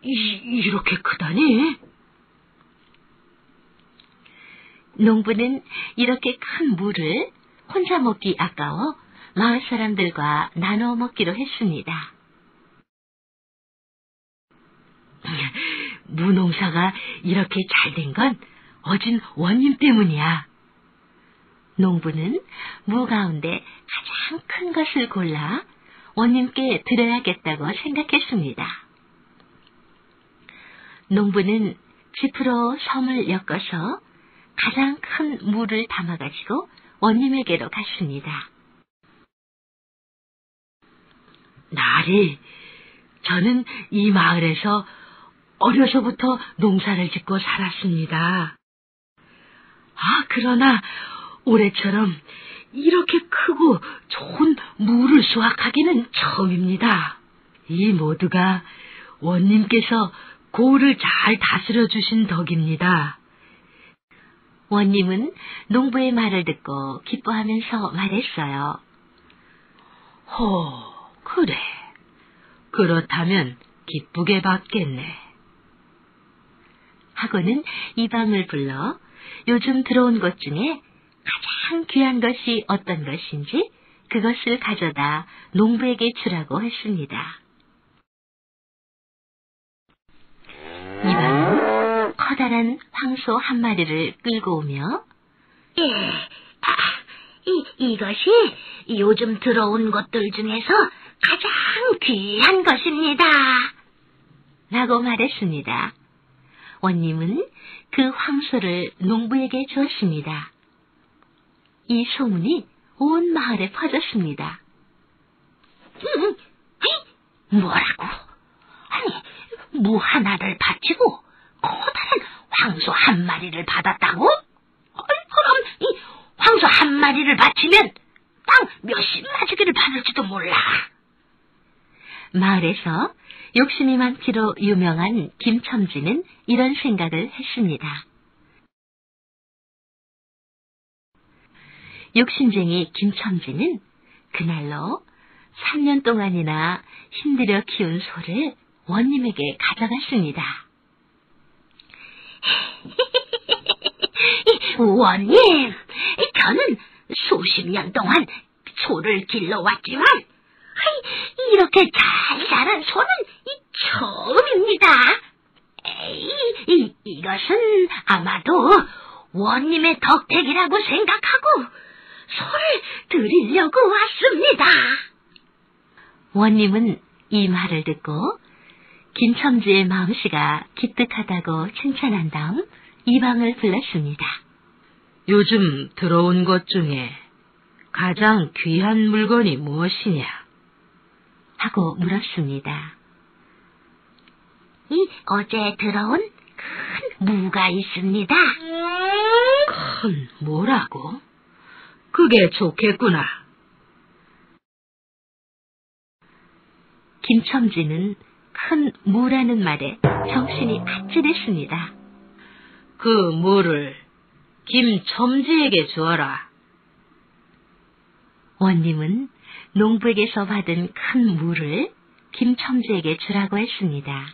이렇게 크다니? 농부는 이렇게 큰 무를 혼자 먹기 아까워 마을 사람들과 나눠 먹기로 했습니다. 무농사가 이렇게 잘 된 건 어진 원님 때문이야. 농부는 무 가운데 가장 큰 것을 골라 원님께 드려야겠다고 생각했습니다. 농부는 지프로 섬을 엮어서 가장 큰 무를 담아가지고 원님에게로 갔습니다. 나리, 저는 이 마을에서 어려서부터 농사를 짓고 살았습니다. 그러나 올해처럼 이렇게 크고 좋은 무를 수확하기는 처음입니다. 이 모두가 원님께서 고을을 잘 다스려 주신 덕입니다. 원님은 농부의 말을 듣고 기뻐하면서 말했어요. 그래. 그렇다면 기쁘게 받겠네. 하고는 이방을 불러 요즘 들어온 것 중에 가장 귀한 것이 어떤 것인지 그것을 가져다 농부에게 주라고 했습니다. 이방은 커다란 황소 한 마리를 끌고 오며 이것이 요즘 들어온 것들 중에서 가장 귀한 것입니다. 라고 말했습니다. 원님은 그 황소를 농부에게 주었습니다. 이 소문이 온 마을에 퍼졌습니다. 뭐라고? 아니, 무 하나를 바치고 커다란 황소 한 마리를 받았다고? 그럼 이 황소 한 마리를 바치면 땅 몇십 마지기를 받을지도 몰라. 마을에서 욕심이 많기로 유명한 김첨지는 이런 생각을 했습니다. 욕심쟁이 김첨지는 그날로 3년 동안이나 힘들여 키운 소를 원님에게 가져갔습니다. 원님, 저는 수십 년 동안 소를 길러왔지만 이렇게 잘 자란 소는 처음입니다. 이것은 아마도 원님의 덕택이라고 생각하고 소를 드리려고 왔습니다. 원님은 이 말을 듣고 김첨지의 마음씨가 기특하다고 칭찬한 다음 이방을 불렀습니다. 요즘 들어온 것 중에 가장 귀한 물건이 무엇이냐? 하고 물었습니다. 어제 들어온 큰 무가 있습니다. 큰 무라고? 그게 좋겠구나. 김첨지는 큰 무라는 말에 정신이 아찔했습니다. 그 무를 김첨지에게 주어라. 원님은 농부에게서 받은 큰 무를 김첨지에게 주라고 했습니다.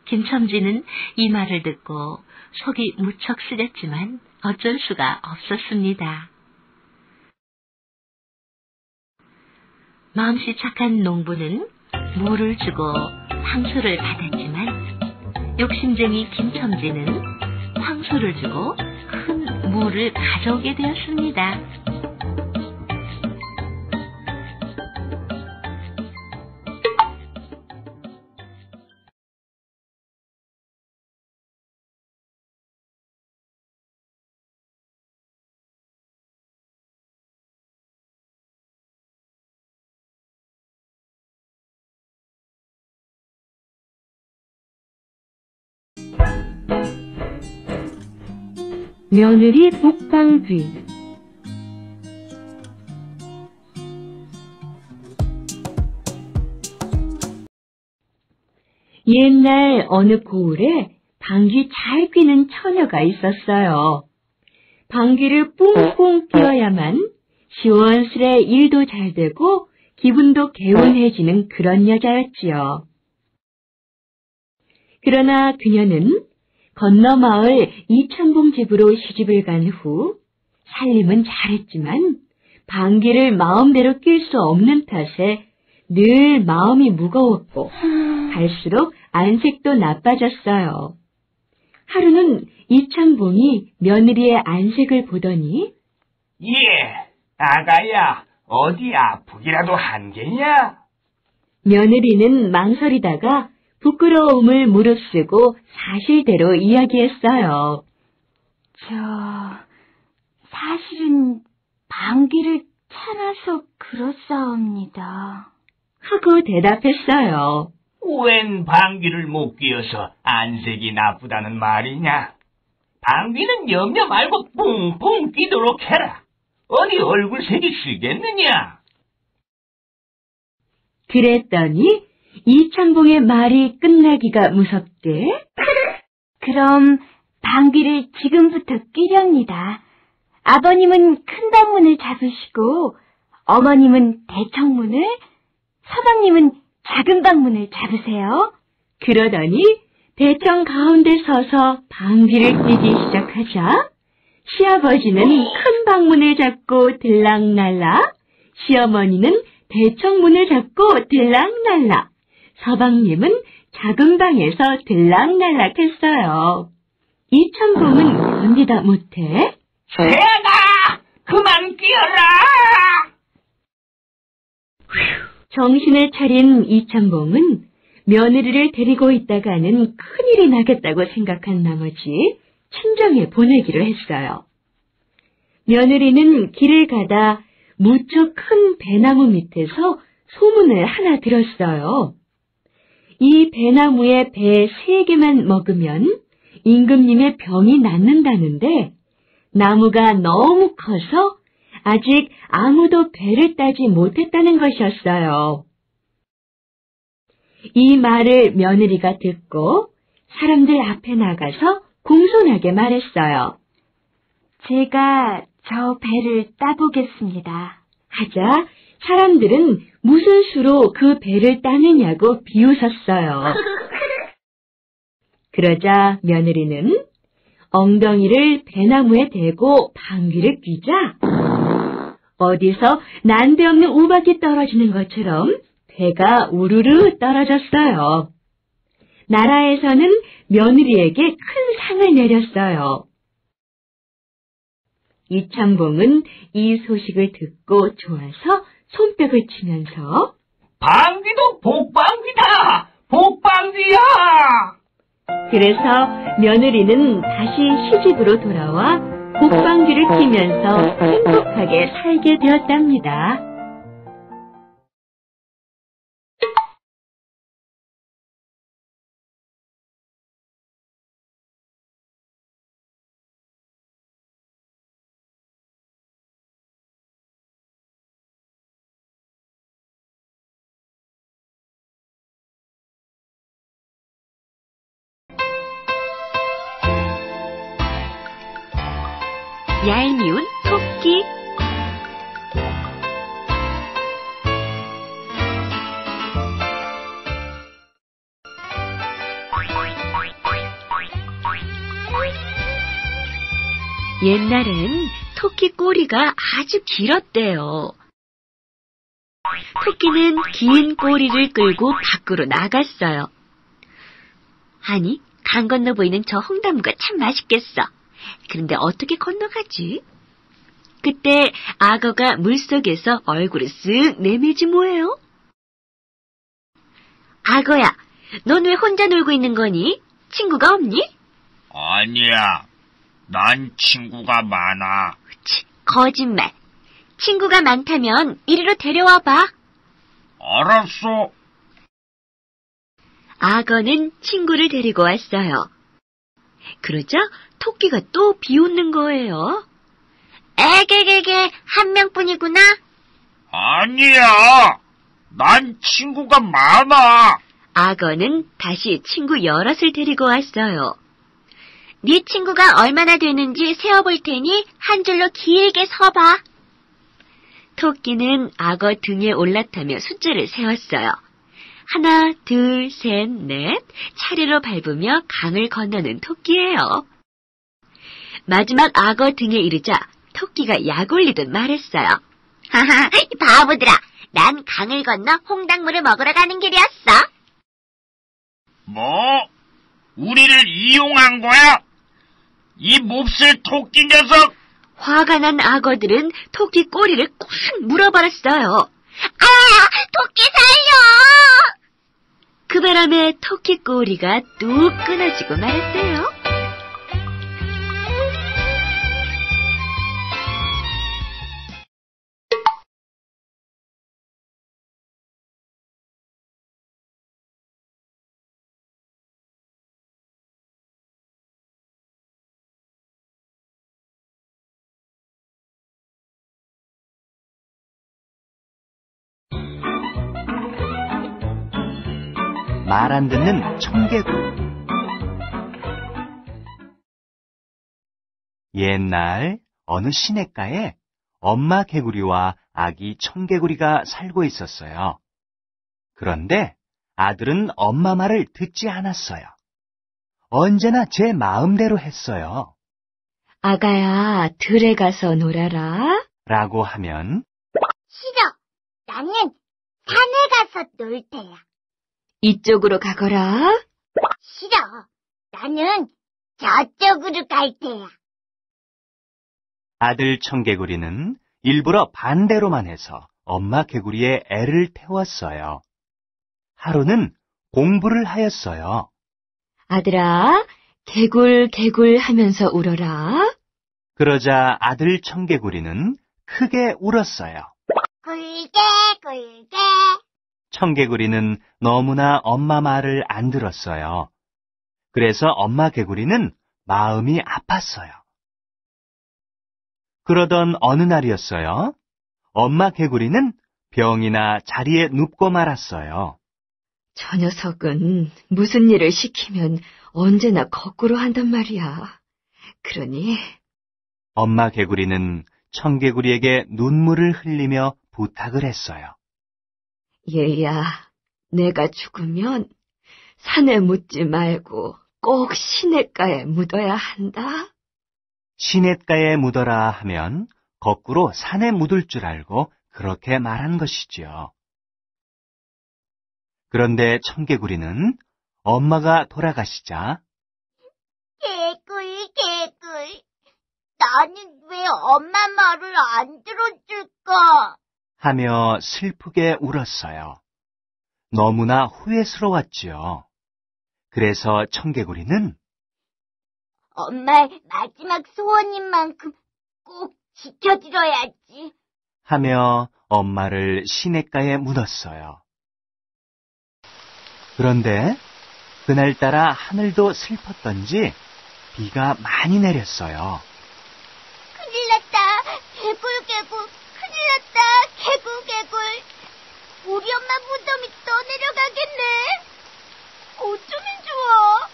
김첨지는 이 말을 듣고 속이 무척 쓰렸지만 어쩔 수가 없었습니다. 마음씨 착한 농부는 무를 주고 황소를 받았지만 욕심쟁이 김첨지는 황소를 주고 큰 무를 가져오게 되었습니다. 며느리 복방귀. 옛날 어느 고을에 방귀 잘 뀌는 처녀가 있었어요. 방귀를 뿡뿡 뀌어야만 시원스레 일도 잘 되고 기분도 개운해지는 그런 여자였지요. 그러나 그녀는 건너 마을 이천봉 집으로 시집을 간 후 살림은 잘했지만 방귀를 마음대로 낄 수 없는 탓에 늘 마음이 무거웠고 갈수록 안색도 나빠졌어요. 하루는 이천봉이 며느리의 안색을 보더니 예, 아가야, 어디 아프기라도 한 게냐? 며느리는 망설이다가 부끄러움을 무릅쓰고 사실대로 이야기했어요. 사실은 방귀를 참아서 그렇사옵니다. 하고 대답했어요. 웬 방귀를 못 뀌어서 안색이 나쁘다는 말이냐? 방귀는 염려 말고 뿡뿡 끼도록 해라. 어디 얼굴색이 쓰겠느냐? 그랬더니 이천봉의 말이 끝나기가 무섭대. 그럼 방귀를 지금부터 끼렵니다. 아버님은 큰 방문을 잡으시고 어머님은 대청문을, 서방님은 작은 방문을 잡으세요. 그러더니 대청 가운데 서서 방귀를 뀌기 시작하자 시아버지는 큰 방문을 잡고 들락날락, 시어머니는 대청문을 잡고 들락날락, 서방님은 작은 방에서 들락날락 했어요. 이천봉은 견디다 못해 대가! 그만 끼어라! 정신을 차린 이천봉은 며느리를 데리고 있다가는 큰일이 나겠다고 생각한 나머지 친정에 보내기로 했어요. 며느리는 길을 가다 무척 큰 배나무 밑에서 소문을 하나 들었어요. 이 배나무에 배 3개만 먹으면 임금님의 병이 낫는다는데 나무가 너무 커서 아직 아무도 배를 따지 못했다는 것이었어요. 이 말을 며느리가 듣고 사람들 앞에 나가서 공손하게 말했어요. 제가 저 배를 따보겠습니다. 하자 사람들은 무슨 수로 그 배를 따느냐고 비웃었어요. 그러자 며느리는 엉덩이를 배나무에 대고 방귀를 뀌자 어디서 난데없는 우박이 떨어지는 것처럼 배가 우르르 떨어졌어요. 나라에서는 며느리에게 큰 상을 내렸어요. 이천봉은 이 소식을 듣고 좋아서 손뼉을 치면서 방귀도 복방귀다! 복방귀야! 그래서 며느리는 다시 시집으로 돌아와 복방귀를 뀌면서 행복하게 살게 되었답니다. 얄미운 토끼. 옛날엔 토끼 꼬리가 아주 길었대요. 토끼는 긴 꼬리를 끌고 밖으로 나갔어요. 아니, 강 건너 보이는 저 홍나무가 참 맛있겠어. 그런데 어떻게 건너가지? 그때 악어가 물속에서 얼굴을 쓱 내밀지 뭐예요? 악어야, 넌 왜 혼자 놀고 있는 거니? 친구가 없니? 아니야. 난 친구가 많아. 치, 거짓말. 친구가 많다면 이리로 데려와 봐. 알았어. 악어는 친구를 데리고 왔어요. 그러자 토끼가 또 비웃는 거예요. 에게게게, 한 명뿐이구나. 아니야. 난 친구가 많아. 악어는 다시 친구 여럿을 데리고 왔어요. 네 친구가 얼마나 되는지 세어볼 테니 한 줄로 길게 서봐. 토끼는 악어 등에 올라타며 숫자를 세웠어요. 하나, 둘, 셋, 넷, 차례로 밟으며 강을 건너는 토끼예요. 마지막 악어 등에 이르자 토끼가 약 올리듯 말했어요. 하하, 바보들아. 난 강을 건너 홍당무를 먹으러 가는 길이었어. 뭐? 우리를 이용한 거야? 이 몹쓸 토끼 녀석! 화가 난 악어들은 토끼 꼬리를 꽉 물어버렸어요. 아, 토끼 살려! 그 바람에 토끼 꼬리가 뚝 끊어지고 말았어요. 말 안 듣는 청개구리. 옛날 어느 시냇가에 엄마 개구리와 아기 청개구리가 살고 있었어요. 그런데 아들은 엄마 말을 듣지 않았어요. 언제나 제 마음대로 했어요. 아가야, 들에 가서 놀아라. 라고 하면 싫어. 나는 산에 가서 놀 테야. 이쪽으로 가거라. 싫어. 나는 저쪽으로 갈 테야. 아들 청개구리는 일부러 반대로만 해서 엄마 개구리의 애를 태웠어요. 하루는 공부를 하였어요. 아들아, 개굴 개굴 하면서 울어라. 그러자 아들 청개구리는 크게 울었어요. 굴게 굴게. 청개구리는 너무나 엄마 말을 안 들었어요. 그래서 엄마 개구리는 마음이 아팠어요. 그러던 어느 날이었어요. 엄마 개구리는 병이나 자리에 눕고 말았어요. 저 녀석은 무슨 일을 시키면 언제나 거꾸로 한단 말이야. 그러니 엄마 개구리는 청개구리에게 눈물을 흘리며 부탁을 했어요. 얘야, 내가 죽으면 산에 묻지 말고 꼭 시냇가에 묻어야 한다. 시냇가에 묻어라 하면 거꾸로 산에 묻을 줄 알고 그렇게 말한 것이지요. 그런데 청개구리는 엄마가 돌아가시자 개굴 개굴. 나는 왜 엄마 말을 안 들어줄까? 하며 슬프게 울었어요. 너무나 후회스러웠지요. 그래서 청개구리는 엄마의 마지막 소원인 만큼 꼭 지켜드려야지. 하며 엄마를 시냇가에 묻었어요. 그런데 그날따라 하늘도 슬펐던지 비가 많이 내렸어요. 큰일 났다. 개굴 개굴. 큰일 났다. 개굴 개굴. 우리 엄마 무덤이 떠내려가겠네. 어쩌면 좋아.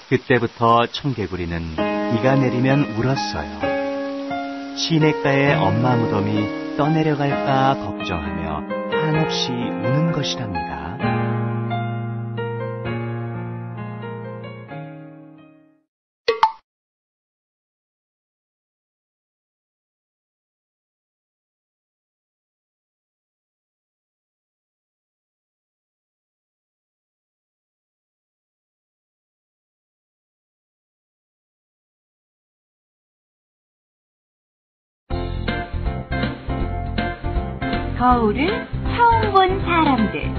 그때부터 청개구리는 비가 내리면 울었어요. 시냇가에 엄마 무덤이 떠내려갈까 걱정하며 한없이 우는 것이랍니다. 거울을 처음 본 사람들.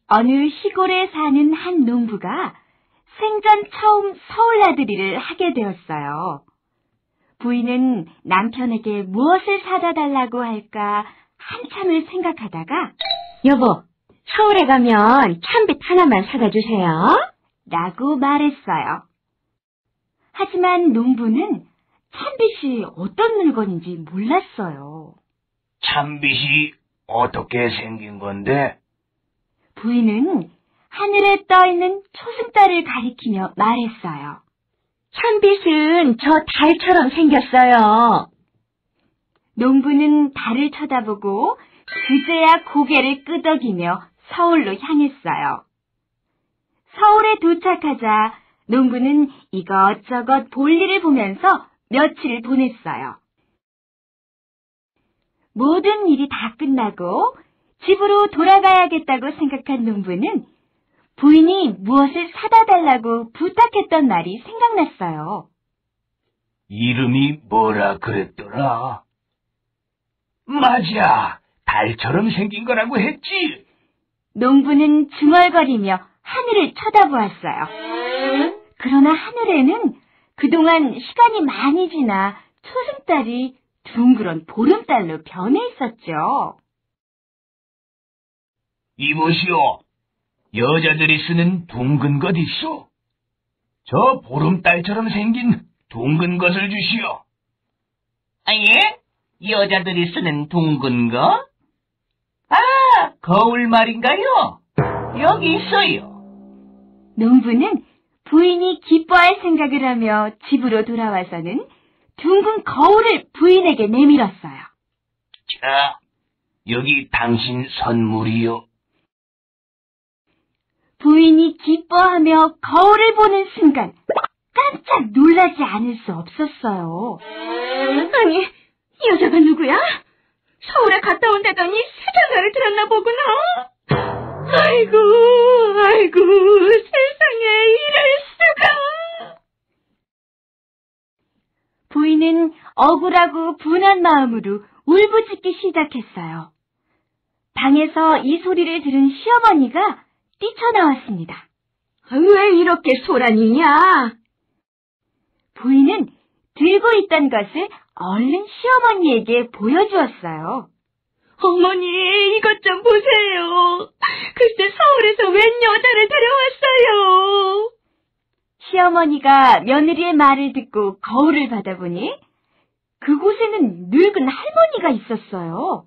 어느 시골에 사는 한 농부가 생전 처음 서울나들이를 하게 되었어요. 부인은 남편에게 무엇을 사다 달라고 할까 한참을 생각하다가 여보, 서울에 가면 참빗 하나만 사다 주세요. 라고 말했어요. 하지만 농부는 참빗이 어떤 물건인지 몰랐어요. 참빗이 어떻게 생긴 건데? 부인은 하늘에 떠있는 초승달을 가리키며 말했어요. 참빗은 저 달처럼 생겼어요. 농부는 달을 쳐다보고 그제야 고개를 끄덕이며 서울로 향했어요. 서울에 도착하자 농부는 이것저것 볼일을 보면서 며칠을 보냈어요. 모든 일이 다 끝나고 집으로 돌아가야겠다고 생각한 농부는 부인이 무엇을 사다 달라고 부탁했던 날이 생각났어요. 이름이 뭐라 그랬더라? 맞아, 달처럼 생긴 거라고 했지. 농부는 중얼거리며 하늘을 쳐다보았어요. 그러나 하늘에는 그동안 시간이 많이 지나 초승달이 둥그런 보름달로 변해 있었죠. 이보시오, 여자들이 쓰는 둥근 것 있어? 저 보름달처럼 생긴 둥근 것을 주시오. 아, 예? 여자들이 쓰는 둥근 거? 아, 거울 말인가요? 여기 있어요. 농부는 부인이 기뻐할 생각을 하며 집으로 돌아와서는 둥근 거울을 부인에게 내밀었어요. 자, 여기 당신 선물이요. 부인이 기뻐하며 거울을 보는 순간 깜짝 놀라지 않을 수 없었어요. 아니, 이 여자가 누구야? 서울에 갔다 온다더니 세자가를 들었나 보구나. 아이고, 세상에 이럴 수가. 부인은 억울하고 분한 마음으로 울부짖기 시작했어요. 방에서 이 소리를 들은 시어머니가 뛰쳐나왔습니다. 왜 이렇게 소란이냐? 부인은 들고 있던 것을 얼른 시어머니에게 보여주었어요. 어머니, 이것 좀 보세요. 글쎄 서울에서 웬 여자를 데려왔어요. 시어머니가 며느리의 말을 듣고 거울을 받아보니 그곳에는 늙은 할머니가 있었어요.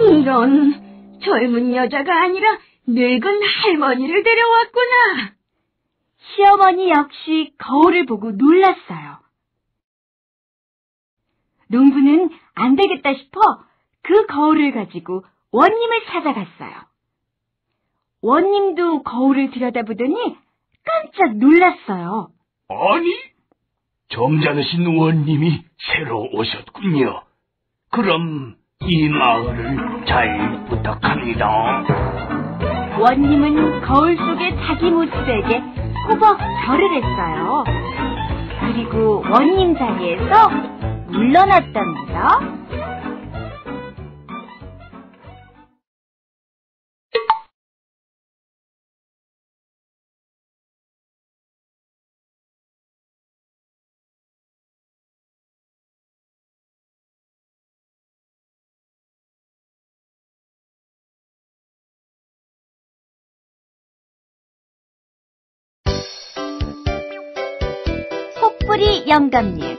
이런, 젊은 여자가 아니라 늙은 할머니를 데려왔구나. 시어머니 역시 거울을 보고 놀랐어요. 농부는 안 되겠다 싶어 그 거울을 가지고 원님을 찾아갔어요. 원님도 거울을 들여다보더니 깜짝 놀랐어요. 아니, 점잖으신 원님이 새로 오셨군요. 그럼 이 마을을 잘 부탁합니다. 원님은 거울 속의 자기 모습에게 꾸벅 절을 했어요. 그리고 원님 자리에서 물러났답니다. 혹부리 영감님.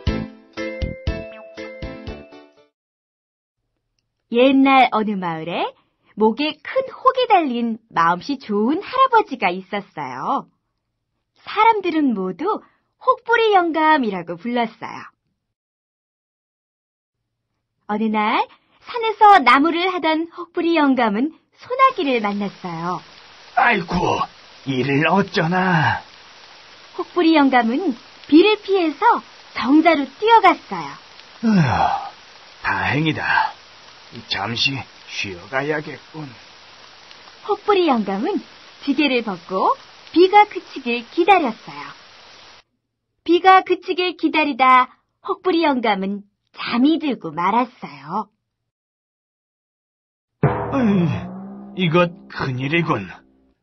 옛날 어느 마을에 목에 큰 혹이 달린 마음씨 좋은 할아버지가 있었어요. 사람들은 모두 혹부리 영감이라고 불렀어요. 어느 날 산에서 나무를 하던 혹부리 영감은 소나기를 만났어요. 아이고, 이를 어쩌나. 혹부리 영감은 비를 피해서 정자로 뛰어갔어요. 다행이다. 잠시 쉬어가야겠군. 혹부리 영감은 지게를 벗고 비가 그치길 기다렸어요. 비가 그치길 기다리다 혹부리 영감은 잠이 들고 말았어요. 이것 큰일이군.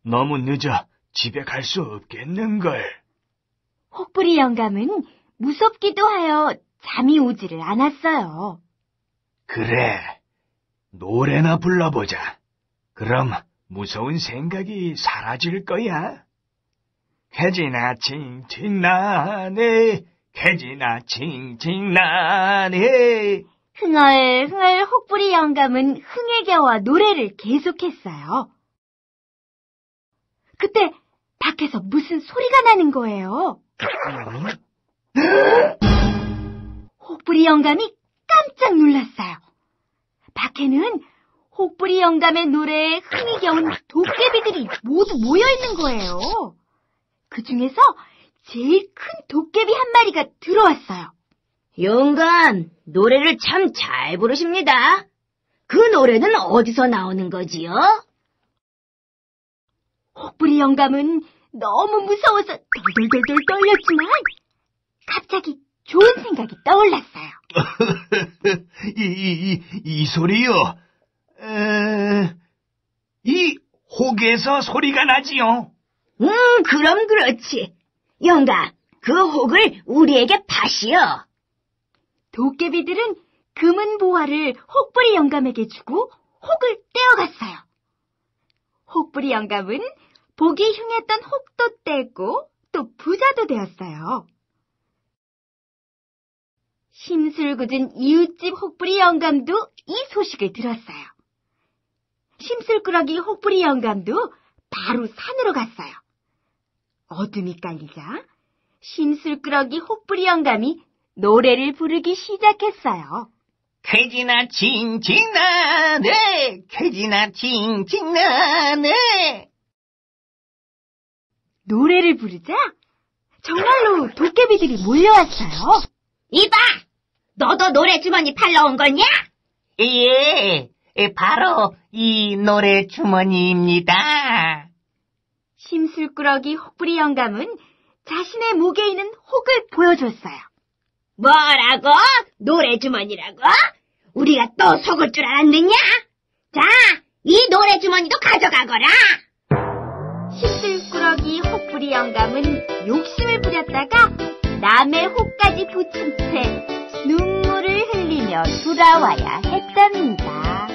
너무 늦어 집에 갈 수 없겠는걸. 혹부리 영감은 무섭기도 하여 잠이 오지를 않았어요. 그래, 노래나 불러보자. 그럼 무서운 생각이 사라질 거야. 개지나 칭칭 나네, 개지나 칭칭 나네. 흥얼흥얼 혹부리 영감은 흥에 겨워 노래를 계속했어요. 그때 밖에서 무슨 소리가 나는 거예요. 혹부리 영감이 깜짝 놀랐어요. 밖에는 혹부리 영감의 노래에 흥이 겨운 도깨비들이 모두 모여 있는 거예요. 그 중에서 제일 큰 도깨비 한 마리가 들어왔어요. 영감, 노래를 참 잘 부르십니다. 그 노래는 어디서 나오는 거지요? 혹부리 영감은 너무 무서워서 덜덜덜덜 떨렸지만 갑자기 좋은 생각이 떠올랐어요. 이 소리요. 이 혹에서 소리가 나지요. 그럼 그렇지. 영감, 그 혹을 우리에게 파시오. 도깨비들은 금은 보화를 혹부리 영감에게 주고 혹을 떼어갔어요. 혹부리 영감은 보기 흉했던 혹도 떼고 또 부자도 되었어요. 심술궂은 이웃집 혹부리 영감도 이 소식을 들었어요. 심술꾸러기 혹부리 영감도 바로 산으로 갔어요. 어둠이 깔리자 심술꾸러기 혹부리 영감이 노래를 부르기 시작했어요. 개지나 칭칭 나네, 개지나 칭칭 나네. 노래를 부르자 정말로 도깨비들이 몰려왔어요. 이봐! 너도 노래 주머니 팔러 온 거냐? 예, 바로 이 노래 주머니입니다. 심술꾸러기 혹부리 영감은 자신의 목에 있는 혹을 보여줬어요. 뭐라고? 노래 주머니라고? 우리가 또 속을 줄 알았느냐? 자, 이 노래 주머니도 가져가거라. 심술꾸러기 혹부리 영감은 욕심을 부렸다가 남의 혹까지 붙인 채 눈물을 흘리며 돌아와야 했답니다.